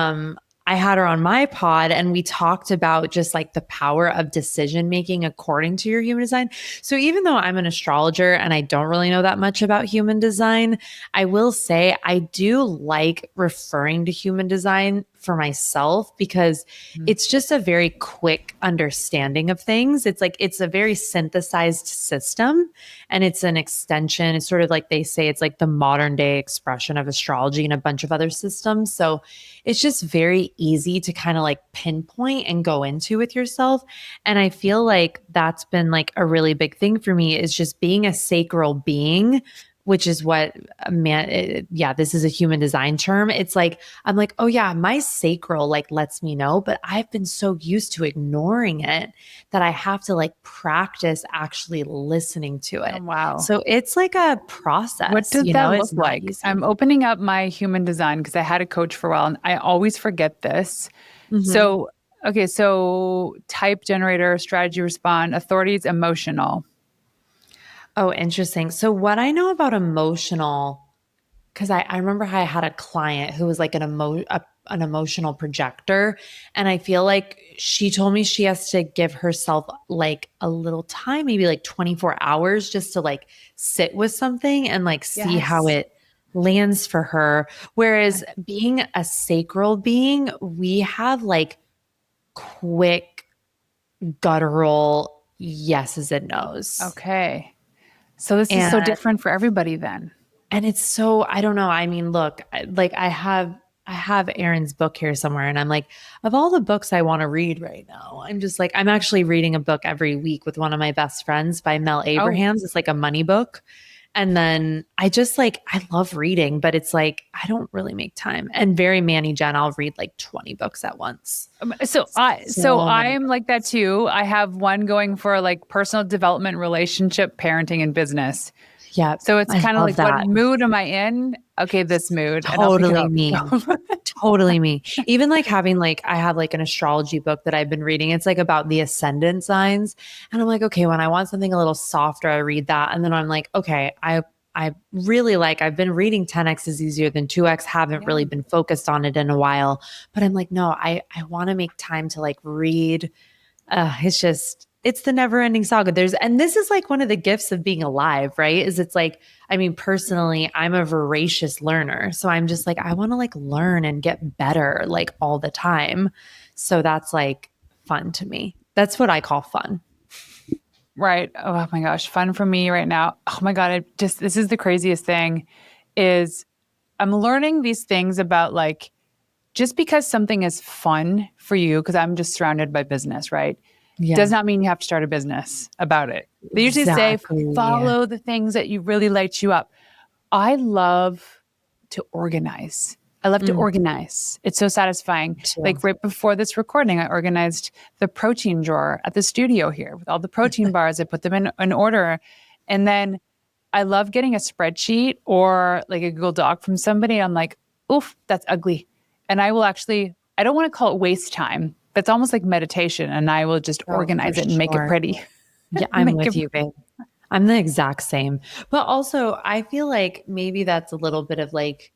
[SPEAKER 2] I had her on my pod, and we talked about just like the power of decision making according to your human design. So even though I'm an astrologer and I don't really know that much about human design, I will say I do like referring to human design for myself because
[SPEAKER 1] Mhm.
[SPEAKER 2] it's just a very quick understanding of things. It's like it's a very synthesized system and it's an extension. It's sort of like they say it's like the modern day expression of astrology and a bunch of other systems. So it's just very easy to kind of like pinpoint and go into with yourself. And I feel like that's been like a really big thing for me is just being a sacral being, which is what yeah, this is a human design term. It's like, I'm like, oh yeah, my sacral like lets me know, but I've been so used to ignoring it that I have to like practice actually listening to
[SPEAKER 1] Oh,
[SPEAKER 2] it.
[SPEAKER 1] wow.
[SPEAKER 2] So it's like a
[SPEAKER 1] What
[SPEAKER 2] process,
[SPEAKER 1] does that
[SPEAKER 2] it's
[SPEAKER 1] look
[SPEAKER 2] not
[SPEAKER 1] like?
[SPEAKER 2] easy.
[SPEAKER 1] I'm opening up my human design because I had a coach for a while and I always forget this.
[SPEAKER 2] Mhm.
[SPEAKER 1] So, okay, so type generator, strategy respond, authorities emotional.
[SPEAKER 2] Oh, interesting. So what I know about emotional, because I remember I had a client who was like an emotional projector. And I feel like she told me she has to give herself like a little time, maybe like 24 hours just to like sit with something and like see how
[SPEAKER 1] Yes.
[SPEAKER 2] it lands for her. Whereas being a sacral being, we have like quick, guttural yeses and nos.
[SPEAKER 1] Okay. So this is
[SPEAKER 2] And
[SPEAKER 1] so different for everybody then.
[SPEAKER 2] And it's so, I don't know. I mean, look, like I have Erin's book here somewhere and I'm like, of all the books I want to read right now, I'm just like, I'm actually reading a book every week with one of my best friends by Mel
[SPEAKER 1] Oh,
[SPEAKER 2] Abrahams. It's like a money book. And then I just like, I love reading, but it's like, I don't really make time. And very Manny Jen, I'll read like 20 books at once.
[SPEAKER 1] so
[SPEAKER 2] So many
[SPEAKER 1] I'm like that
[SPEAKER 2] books.
[SPEAKER 1] too. I have one going for like personal development, relationship, parenting, and business.
[SPEAKER 2] Yep.
[SPEAKER 1] So it's
[SPEAKER 2] I
[SPEAKER 1] kind of
[SPEAKER 2] love
[SPEAKER 1] like, what
[SPEAKER 2] that.
[SPEAKER 1] mood am I in? Okay, this mood, and I'll pick it
[SPEAKER 2] Totally
[SPEAKER 1] up.
[SPEAKER 2] me. Totally me. Even like having like I have like an astrology book that I've been reading. It's like about the ascendant signs. And I'm like, okay, when I want something a little softer, I read that. And then I'm like, okay, I really like I've been reading 10x is easier than 2x, haven't
[SPEAKER 1] Yeah.
[SPEAKER 2] really been focused on it in a while. But I'm like, no, I want to make time to like read. It's just it's the never ending saga. And this is like one of the gifts of being alive, right? Is it's like, I mean, personally, I'm a voracious learner. So I'm just like, I want to like learn and get better like all the time. So that's like fun to me. That's what I call fun.
[SPEAKER 1] Right. Oh my gosh, fun for me right now. Oh my God, this is the craziest thing is I'm learning these things about like just because something is fun for you, because I'm just surrounded by business, right? Does
[SPEAKER 2] Yeah,
[SPEAKER 1] not mean you have to start a business about it. They usually say
[SPEAKER 2] exactly.
[SPEAKER 1] follow the things that you really light you up. I love to organize. I love to
[SPEAKER 2] Mm,
[SPEAKER 1] organize. It's so satisfying.
[SPEAKER 2] me too.
[SPEAKER 1] Like right before this recording, I organized the protein drawer at the studio here with all the protein bars. I put them in order. And then I love getting a spreadsheet or like a Google Doc from somebody. I'm like, oof, that's ugly. And I will actually, I don't want to call it waste time, but it's almost like meditation. And I will just
[SPEAKER 2] Oh, for
[SPEAKER 1] organize it and make it
[SPEAKER 2] sure.
[SPEAKER 1] pretty.
[SPEAKER 2] Yeah, I'm
[SPEAKER 1] Make it
[SPEAKER 2] with you, babe. I'm the exact same. But also, I feel like maybe that's a little bit of like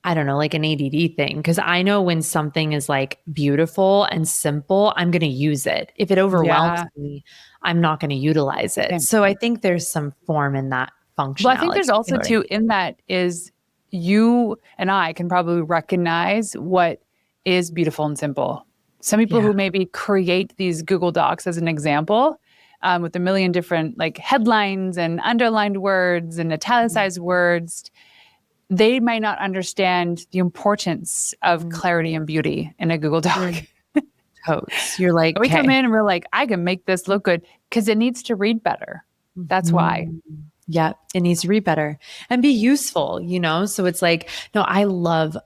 [SPEAKER 2] I don't know, like an ADD thing. Cause I know when something is like beautiful and simple, I'm going to use it. If it overwhelms
[SPEAKER 1] yeah.
[SPEAKER 2] me, I'm not going to utilize it.
[SPEAKER 1] Same.
[SPEAKER 2] So I think there's some form in that
[SPEAKER 1] Well, I think
[SPEAKER 2] functionality.
[SPEAKER 1] there's
[SPEAKER 2] You
[SPEAKER 1] also
[SPEAKER 2] know what I mean?
[SPEAKER 1] too in that is you and I can probably recognize what is beautiful and simple. Some people
[SPEAKER 2] Yeah.
[SPEAKER 1] who maybe create these Google Docs as an example, with a million different like headlines and underlined words and italicized words, they might not understand the importance of
[SPEAKER 2] Mm,
[SPEAKER 1] clarity and beauty in a Google Doc.
[SPEAKER 2] mm, totes. You're like,
[SPEAKER 1] We come
[SPEAKER 2] okay.
[SPEAKER 1] in and we're like, I can make this look good because it needs to read better. That's why.
[SPEAKER 2] Mhm. Yeah, it needs to read better and be useful, you know? So it's like, no, I love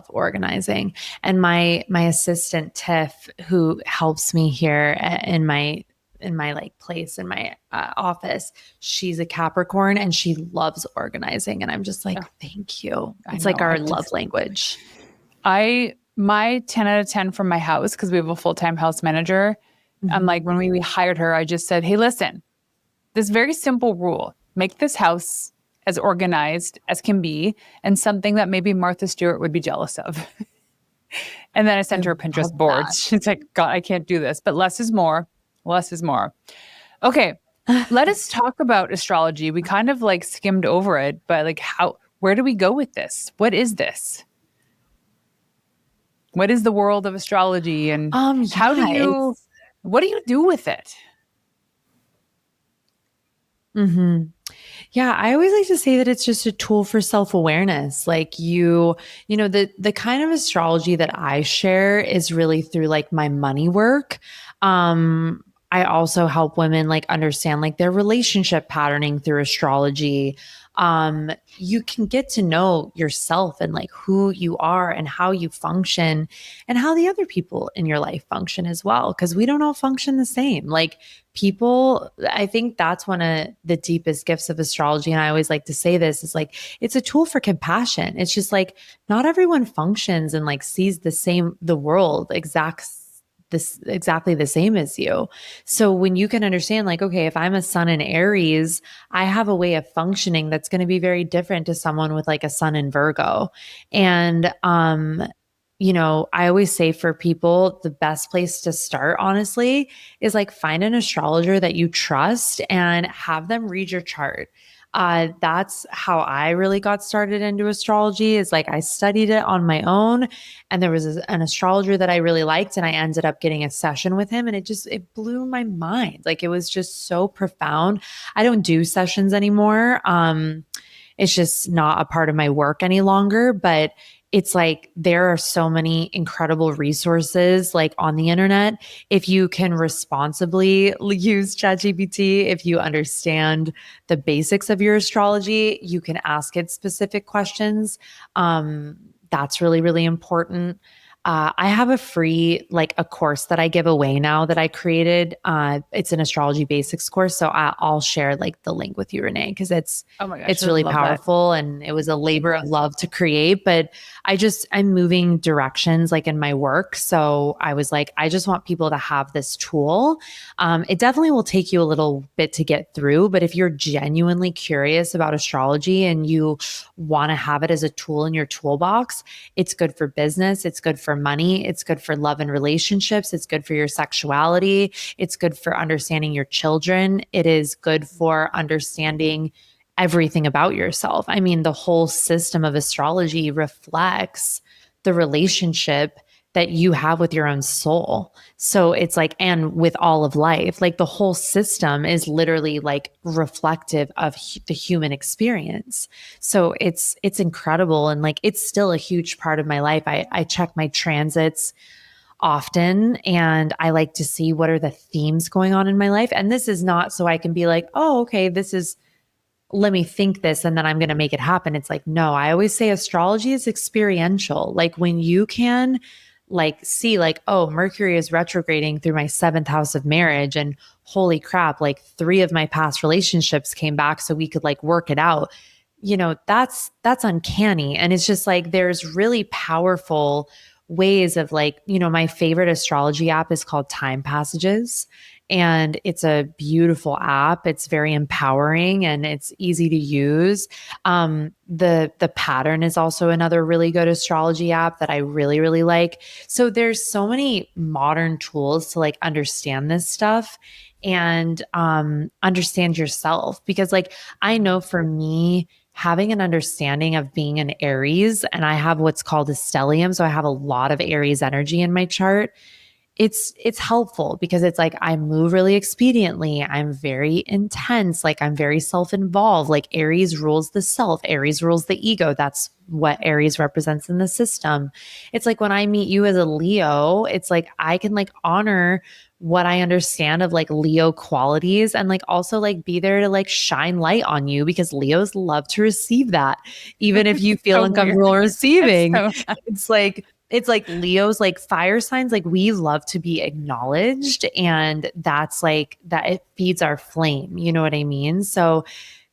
[SPEAKER 2] organizing. And my assistant Tiff who helps me here in my like place in my office, she's a Capricorn and she loves organizing and I'm just like,
[SPEAKER 1] Oh,
[SPEAKER 2] thank you.
[SPEAKER 1] I
[SPEAKER 2] It's like
[SPEAKER 1] know.
[SPEAKER 2] our love language.
[SPEAKER 1] My 10 out of 10 from my house, because we have a full-time house manager. I'm like,
[SPEAKER 2] Mhm.
[SPEAKER 1] when we hired her, I just said, hey, listen, this very simple rule, make this house as organized as can be and something that maybe Martha Stewart would be jealous of. And then I
[SPEAKER 2] I
[SPEAKER 1] sent her a Pinterest
[SPEAKER 2] love
[SPEAKER 1] board.
[SPEAKER 2] that.
[SPEAKER 1] She's like, God, I can't do this, but less is more. Less is more. Okay. Let us talk about astrology. We kind of like skimmed over it, but like where do we go with this? What is this? What is the world of astrology and how do
[SPEAKER 2] Yeah,
[SPEAKER 1] you, what do you do with it?
[SPEAKER 2] mhm. Yeah, I always like to say that it's just a tool for self-awareness. Like you know, the kind of astrology that I share is really through like my money work. I also help women like understand like their relationship patterning through astrology. You can get to know yourself and like who you are and how you function and how the other people in your life function as well. Cause we don't all function the same. Like people, I think that's one of the deepest gifts of astrology. And I always like to say this is like, it's a tool for compassion. It's just like, not everyone functions and like sees the world this exactly the same as you. So when you can understand like, okay, if I'm a sun in Aries, I have a way of functioning that's going to be very different to someone with like a sun in Virgo. And I always say for people, the best place to start, honestly, is like find an astrologer that you trust and have them read your chart. That's how I really got started into astrology, is like I studied it on my own, and there was an astrologer that I really liked, and I ended up getting a session with him, and it blew my mind. Like it was just so profound. I don't do sessions anymore. It's just not a part of my work any longer, but it's like there are so many incredible resources like on the internet. If you can responsibly use ChatGPT, if you understand the basics of your astrology, you can ask it specific questions. That's really, really important. I have a free, like a course that I give away now that I created. It's an astrology basics course. So I'll share like the link with you, Renee, because
[SPEAKER 1] Oh my gosh,
[SPEAKER 2] it's
[SPEAKER 1] I would
[SPEAKER 2] really
[SPEAKER 1] love that.
[SPEAKER 2] powerful and it was a labor of love to create. But I'm moving directions like in my work. So I was like, I just want people to have this tool. It definitely will take you a little bit to get through, but if you're genuinely curious about astrology and you want to have it as a tool in your toolbox, it's good for business. It's good for money. It's good for love and relationships. It's good for your sexuality. It's good for understanding your children. It is good for understanding everything about yourself. I mean, the whole system of astrology reflects the relationship that you have with your own soul. So it's like, and with all of life, like the whole system is literally like reflective of the human experience. So it's incredible. And like, it's still a huge part of my life. I check my transits often and I like to see what are the themes going on in my life. And this is not so I can be like, oh, okay, let me think this and then I'm going to make it happen. It's like, no, I always say astrology is experiential. Like when you can like see like, oh, Mercury is retrograding through my seventh house of marriage and holy crap, like 3 of my past relationships came back so we could like work it out. That's uncanny. And it's just like, there's really powerful ways of like, my favorite astrology app is called Time Passages. And it's a beautiful app. It's very empowering and it's easy to use. The Pattern is also another really good astrology app that I really, really like. So there's so many modern tools to like understand this stuff and understand yourself. Because like I know for me, having an understanding of being an Aries, and I have what's called a stellium. So I have a lot of Aries energy in my chart. It's helpful because it's like I move really expediently. I'm very intense, like I'm very self-involved. Like Aries rules the self, Aries rules the ego. That's what Aries represents in the system. It's like when I meet you as a Leo, it's like I can like honor what I understand of like Leo qualities and like also like be there to like shine light on you because Leos love to receive that even if you feel
[SPEAKER 1] So weird.
[SPEAKER 2] uncomfortable
[SPEAKER 1] It's
[SPEAKER 2] receiving.
[SPEAKER 1] so
[SPEAKER 2] It's like it's like Leo's like fire signs, like we love to be acknowledged. And that's like that it feeds our flame. You know what I mean? So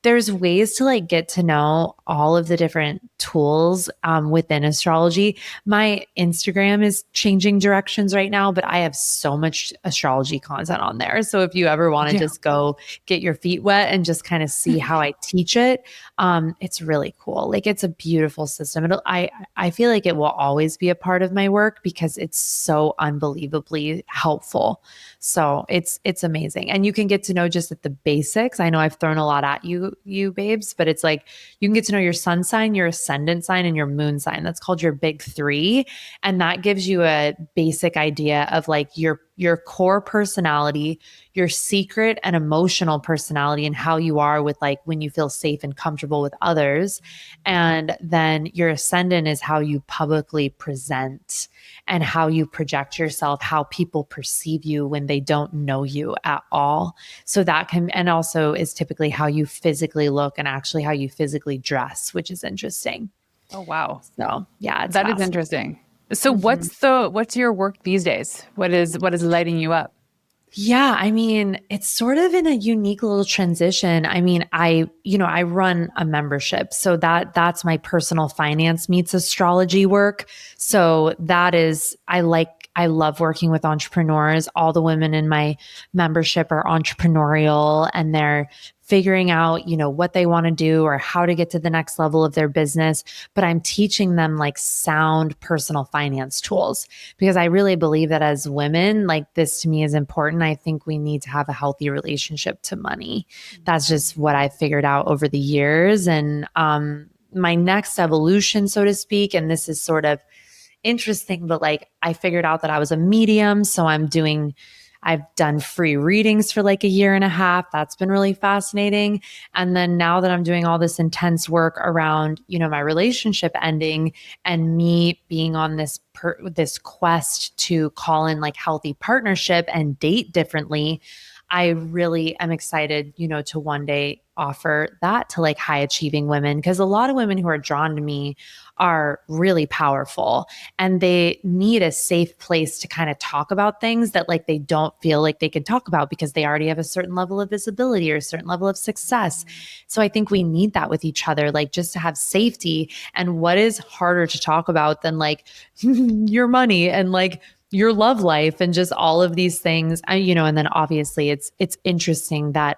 [SPEAKER 2] there's ways to like get to know all of the different tools within astrology. My Instagram is changing directions right now, but I have so much astrology content on there. So if you ever want to
[SPEAKER 1] yeah.
[SPEAKER 2] just go get your feet wet and just kind of see how I teach it, it's really cool. Like it's a beautiful system. I feel like it will always be a part of my work because it's so unbelievably helpful. So it's amazing. And you can get to know just at the basics. I know I've thrown a lot at you babes, but it's like you can get to know your sun sign, your ascendant sign, and your moon sign. That's called your big 3. And that gives you a basic idea of like your core personality, your secret and emotional personality, and how you are with like when you feel safe and comfortable with others. And then your ascendant is how you publicly present and how you project yourself, how people perceive you when they don't know you at all. So that can, and also is typically how you physically look and actually how you physically dress, which is interesting.
[SPEAKER 1] Oh wow.
[SPEAKER 2] So yeah, it's
[SPEAKER 1] That is
[SPEAKER 2] fascinating.
[SPEAKER 1] interesting. So
[SPEAKER 2] Mhm.
[SPEAKER 1] what's your work these days? What is lighting you up?
[SPEAKER 2] Yeah, I mean, it's sort of in a unique little transition. I mean, I run a membership. So that's my personal finance meets astrology work. So that is I like I love working with entrepreneurs. All the women in my membership are entrepreneurial and they're figuring out, what they want to do or how to get to the next level of their business. But I'm teaching them like sound personal finance tools because I really believe that as women, like this to me is important. I think we need to have a healthy relationship to money. That's just what I figured out over the years. And, my next evolution, so to speak, and this is sort of interesting, but like I figured out that I was a medium. So I've done free readings for like a year and a half. That's been really fascinating. And then now that I'm doing all this intense work around, my relationship ending and me being on this quest to call in like healthy partnership and date differently, I really am excited, to one day offer that to like high achieving women. Cause a lot of women who are drawn to me are really powerful and they need a safe place to kind of talk about things that like they don't feel like they can talk about because they already have a certain level of visibility or a certain level of success. So I think we need that with each other, like just to have safety. And what is harder to talk about than like your money and like your love life and just all of these things, and then obviously it's interesting that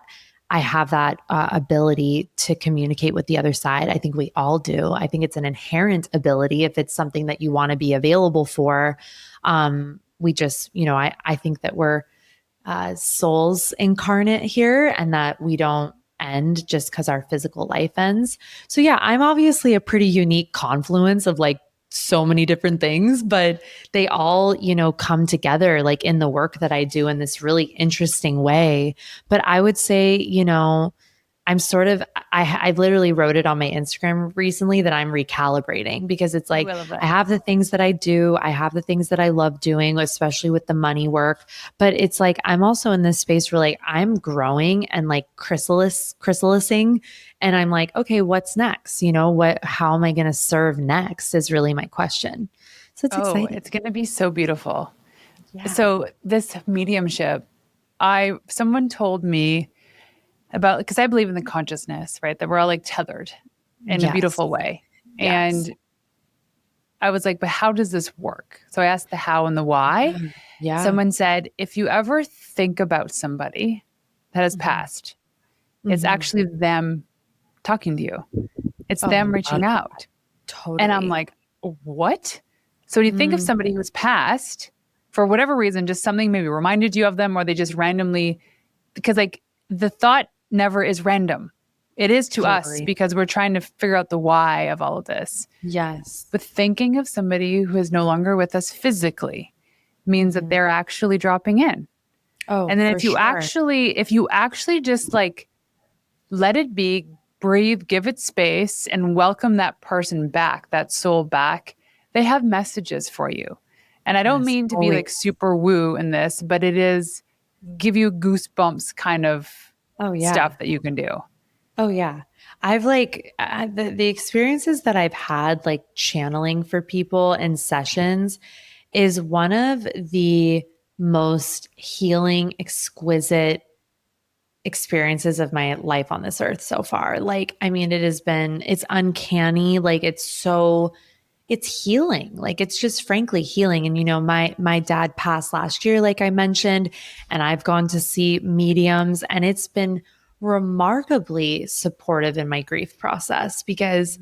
[SPEAKER 2] I have that ability to communicate with the other side. I think we all do. I think it's an inherent ability if it's something that you want to be available for. We just, I think that we're souls incarnate here and that we don't end just because our physical life ends. So yeah, I'm obviously a pretty unique confluence of like so many different things, but they all, come together like in the work that I do in this really interesting way. But I would say, I'm sort of, I literally wrote it on my Instagram recently that I'm recalibrating because it's like,
[SPEAKER 1] I love that.
[SPEAKER 2] I have the things that I do. I have the things that I love doing, especially with the money work. But it's like, I'm also in this space where like, I'm growing and like chrysalising. And I'm like, okay, what's next? How am I going to serve next is really my question. So it's
[SPEAKER 1] Oh,
[SPEAKER 2] exciting.
[SPEAKER 1] it's going to be so beautiful.
[SPEAKER 2] Yeah.
[SPEAKER 1] So this mediumship, someone told me about, because I believe in the consciousness, right? That we're all like tethered in a
[SPEAKER 2] Yes.
[SPEAKER 1] beautiful way.
[SPEAKER 2] Yes.
[SPEAKER 1] And I was like, but how does this work? So I asked the how and the why.
[SPEAKER 2] Yeah.
[SPEAKER 1] Someone said, if you ever think about somebody that has
[SPEAKER 2] Mhm.
[SPEAKER 1] passed, it's
[SPEAKER 2] Mhm.
[SPEAKER 1] actually them talking to you. It's
[SPEAKER 2] Oh, I
[SPEAKER 1] them
[SPEAKER 2] love
[SPEAKER 1] reaching
[SPEAKER 2] that.
[SPEAKER 1] out. And I'm
[SPEAKER 2] Totally.
[SPEAKER 1] like, what? So when you think of
[SPEAKER 2] Mhm.
[SPEAKER 1] somebody who's passed, for whatever reason, just something maybe reminded you of them, or they just randomly, because like the thought never is random. It is to us
[SPEAKER 2] Totally.
[SPEAKER 1] because we're trying to figure out the why of all of this.
[SPEAKER 2] Yes.
[SPEAKER 1] But thinking of somebody who is no longer with us physically means that
[SPEAKER 2] Mhm.
[SPEAKER 1] they're actually dropping in.
[SPEAKER 2] Oh,
[SPEAKER 1] And then
[SPEAKER 2] for sure.
[SPEAKER 1] if you actually just like let it be, breathe, give it space, and welcome that person back, that soul back, they have messages for you. And I don't
[SPEAKER 2] Yes.
[SPEAKER 1] mean to be
[SPEAKER 2] Always.
[SPEAKER 1] like super woo in this, but it is give you goosebumps kind of
[SPEAKER 2] Oh, yeah.
[SPEAKER 1] stuff that you can do.
[SPEAKER 2] Oh, yeah. I've like the experiences that I've had like channeling for people in sessions is one of the most healing, exquisite experiences of my life on this earth so far. Like, I mean, it's uncanny. Like, it's healing. Like, it's just frankly healing. And, my dad passed last year, like I mentioned, and I've gone to see mediums and it's been remarkably supportive in my grief process because,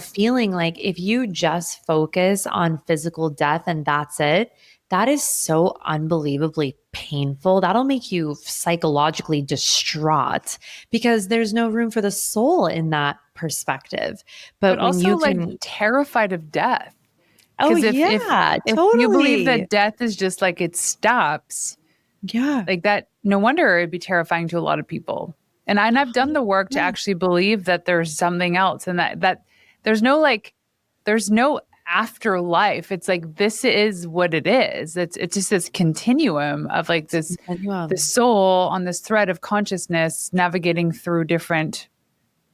[SPEAKER 2] feeling like if you just focus on physical death and that's it, that is so unbelievably painful. That'll make you psychologically distraught because there's no room for the soul in that perspective.
[SPEAKER 1] But
[SPEAKER 2] But when
[SPEAKER 1] also
[SPEAKER 2] you
[SPEAKER 1] like
[SPEAKER 2] can,
[SPEAKER 1] terrified of death.
[SPEAKER 2] oh,
[SPEAKER 1] Because
[SPEAKER 2] yeah,
[SPEAKER 1] if you believe
[SPEAKER 2] totally.
[SPEAKER 1] that death is just like it stops,
[SPEAKER 2] Yeah,
[SPEAKER 1] like that, no wonder it'd be terrifying to a lot of people. And I've done the work to
[SPEAKER 2] 100%.
[SPEAKER 1] actually believe that there's something else and that there's no like there's no afterlife. It's like this is what it is. It's just this continuum of like
[SPEAKER 2] It's a
[SPEAKER 1] this the
[SPEAKER 2] continuum.
[SPEAKER 1] soul on this thread of consciousness navigating through different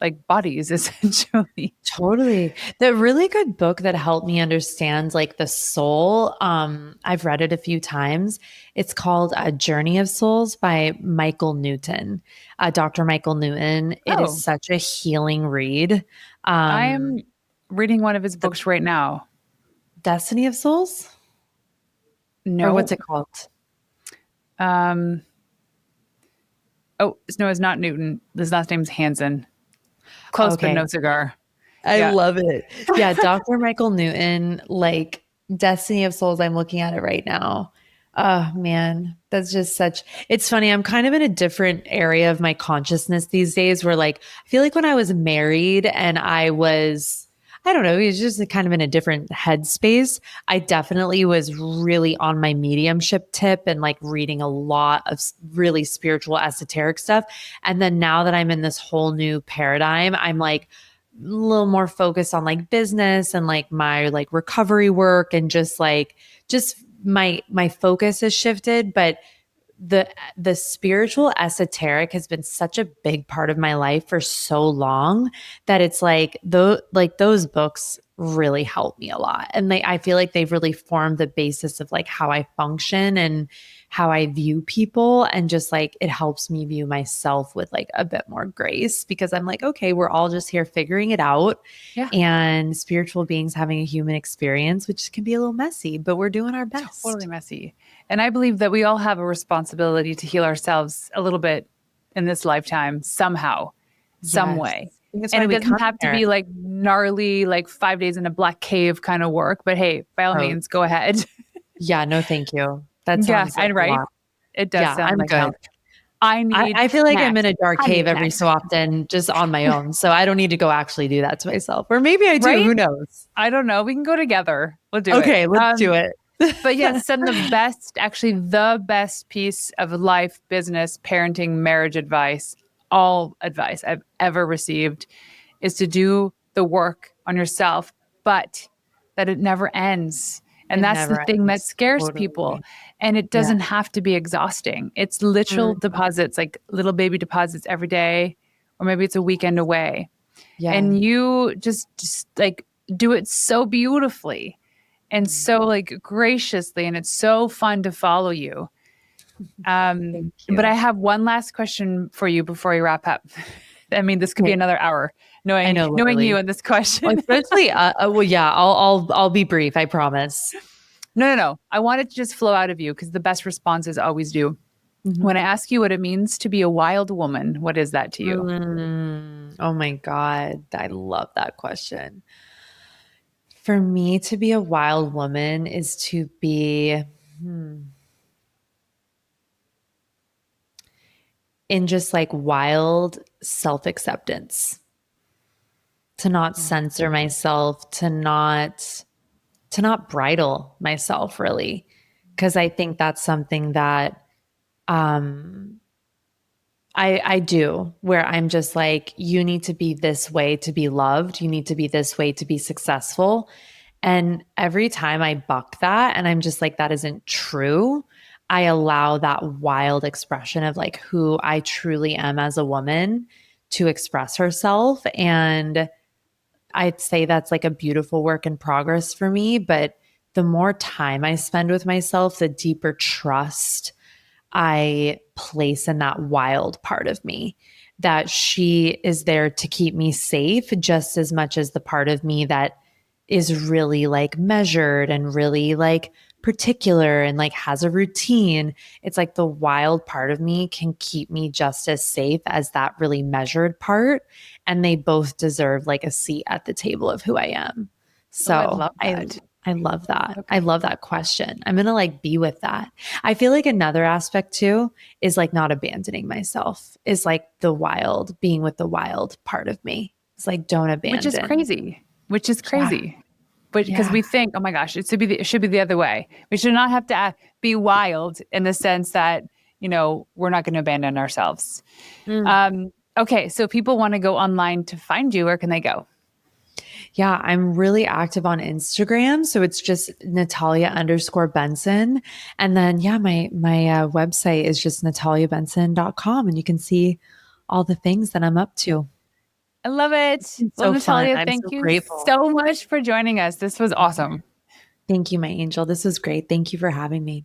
[SPEAKER 1] like bodies essentially.
[SPEAKER 2] Totally. The really good book that helped me understand like the soul, I've read it a few times. It's called A Journey of Souls by Michael Newton, Dr. Michael Newton. It is
[SPEAKER 1] Oh,
[SPEAKER 2] such a healing read.
[SPEAKER 1] I am reading one of his
[SPEAKER 2] The
[SPEAKER 1] books right now.
[SPEAKER 2] Destiny of Souls? Or what's
[SPEAKER 1] No.
[SPEAKER 2] it called?
[SPEAKER 1] Um, oh, no, it's not Newton. His last name's Hansen. Close, but
[SPEAKER 2] Okay.
[SPEAKER 1] no cigar.
[SPEAKER 2] I
[SPEAKER 1] Yeah.
[SPEAKER 2] love it. Yeah, Dr. Michael Newton, like Destiny of Souls, I'm looking at it right now. Oh man, that's just such, it's funny. I'm kind of in a different area of my consciousness these days where like I feel like when I was married and I don't know, it was just kind of in a different headspace. I definitely was really on my mediumship tip and like reading a lot of really spiritual esoteric stuff. And then now that I'm in this whole new paradigm, I'm like a little more focused on like business and like my like recovery work and just my focus has shifted, but the spiritual esoteric has been such a big part of my life for so long that it's like those books really help me a lot, and I feel like they've really formed the basis of like how I function and how I view people, and just like it helps me view myself with like a bit more grace because I'm like, okay, we're all just here figuring it out,
[SPEAKER 1] Yeah.
[SPEAKER 2] and spiritual beings having a human experience, which can be a little messy, but we're doing our best.
[SPEAKER 1] Totally messy. And I believe that we all have a responsibility to heal ourselves a little bit in this lifetime, somehow, some
[SPEAKER 2] Yes.
[SPEAKER 1] way.
[SPEAKER 2] I think that's
[SPEAKER 1] And
[SPEAKER 2] why
[SPEAKER 1] it
[SPEAKER 2] we
[SPEAKER 1] doesn't
[SPEAKER 2] come
[SPEAKER 1] have to
[SPEAKER 2] here.
[SPEAKER 1] be like gnarly, like 5 days in a black cave kind of work. But hey, by all
[SPEAKER 2] Oh,
[SPEAKER 1] means, go ahead.
[SPEAKER 2] yeah, no, thank you. That
[SPEAKER 1] Yeah,
[SPEAKER 2] sounds like
[SPEAKER 1] and
[SPEAKER 2] a
[SPEAKER 1] right.
[SPEAKER 2] lot.
[SPEAKER 1] It does
[SPEAKER 2] Yeah,
[SPEAKER 1] sound
[SPEAKER 2] I'm
[SPEAKER 1] like hell.
[SPEAKER 2] good.
[SPEAKER 1] I need
[SPEAKER 2] I feel like I'm
[SPEAKER 1] snacks.
[SPEAKER 2] in a dark
[SPEAKER 1] I need
[SPEAKER 2] cave every
[SPEAKER 1] snacks.
[SPEAKER 2] so often, just on my own. So I don't need to go actually do that to myself. Or maybe I do.
[SPEAKER 1] Right?
[SPEAKER 2] Who knows?
[SPEAKER 1] I don't know. We can go together. We'll do it.
[SPEAKER 2] Okay, let's do it.
[SPEAKER 1] But yes, send the best, actually the best piece of life, business, parenting, marriage advice, all advice I've ever received is to do the work on yourself, but that it never ends. And
[SPEAKER 2] It
[SPEAKER 1] that's the
[SPEAKER 2] never
[SPEAKER 1] thing that
[SPEAKER 2] ends.
[SPEAKER 1] scares people.
[SPEAKER 2] Totally.
[SPEAKER 1] And it
[SPEAKER 2] Yeah.
[SPEAKER 1] doesn't have to be exhausting. It's literal
[SPEAKER 2] Mm,
[SPEAKER 1] deposits, like little baby deposits every day, or maybe it's a weekend away.
[SPEAKER 2] yeah.
[SPEAKER 1] And you just like do it so beautifully and
[SPEAKER 2] Mm,
[SPEAKER 1] so like graciously, and it's so fun to follow you.
[SPEAKER 2] thank
[SPEAKER 1] But I
[SPEAKER 2] you.
[SPEAKER 1] have one last question for you before we wrap up. I mean, this could be
[SPEAKER 2] Okay.
[SPEAKER 1] another hour
[SPEAKER 2] I know,
[SPEAKER 1] knowing you
[SPEAKER 2] literally.
[SPEAKER 1] and this
[SPEAKER 2] Well,
[SPEAKER 1] question.
[SPEAKER 2] especially, well, yeah, I'll be brief. I promise.
[SPEAKER 1] No. I want it to just flow out of you because the best responses always do.
[SPEAKER 2] Mhm.
[SPEAKER 1] When I ask you what it means to be a wild woman, what is that to you?
[SPEAKER 2] Oh my God. I love that question. For me to be a wild woman is to be in just like wild self acceptance, to not censor myself, to not bridle myself really. Cause I think that's something that um I do, where I'm just like, you need to be this way to be loved. You need to be this way to be successful. And every time I buck that and I'm just like, that isn't true, I allow that wild expression of like who I truly am as a woman to express herself. And I'd say that's like a beautiful work in progress for me. But the more time I spend with myself, the deeper trust I place in that wild part of me, that she is there to keep me safe just as much as the part of me that is really like measured and really like particular and like has a routine. It's like the wild part of me can keep me just as safe as that really measured part. And they both deserve like a seat at the table of who I am.
[SPEAKER 1] Oh, I
[SPEAKER 2] So
[SPEAKER 1] love that.
[SPEAKER 2] I love that. I
[SPEAKER 1] Okay.
[SPEAKER 2] love that question. I'm going to like be with that. I feel like another aspect too is like not abandoning myself, is like the wild, being with the wild part of me. It's like, don't
[SPEAKER 1] Which is
[SPEAKER 2] abandon.
[SPEAKER 1] crazy. Which is
[SPEAKER 2] Yeah.
[SPEAKER 1] crazy. But because
[SPEAKER 2] Yeah.
[SPEAKER 1] we think, oh my gosh, it should be the other way. We should not have to be wild in the sense that, we're not going to abandon ourselves.
[SPEAKER 2] Mm.
[SPEAKER 1] Okay, so people want to go online to find you. Where can they go?
[SPEAKER 2] Yeah. I'm really active on Instagram. So it's just Natalia_Benson. And then, yeah, my website is just nataliabenson.com. And you can see all the things that I'm up to.
[SPEAKER 1] I love it.
[SPEAKER 2] It's
[SPEAKER 1] Well,
[SPEAKER 2] so fun.
[SPEAKER 1] Natalia,
[SPEAKER 2] I'm
[SPEAKER 1] thank
[SPEAKER 2] so
[SPEAKER 1] you
[SPEAKER 2] grateful.
[SPEAKER 1] so much for joining us. This was awesome.
[SPEAKER 2] Thank you, my angel. This was great. Thank you for having me.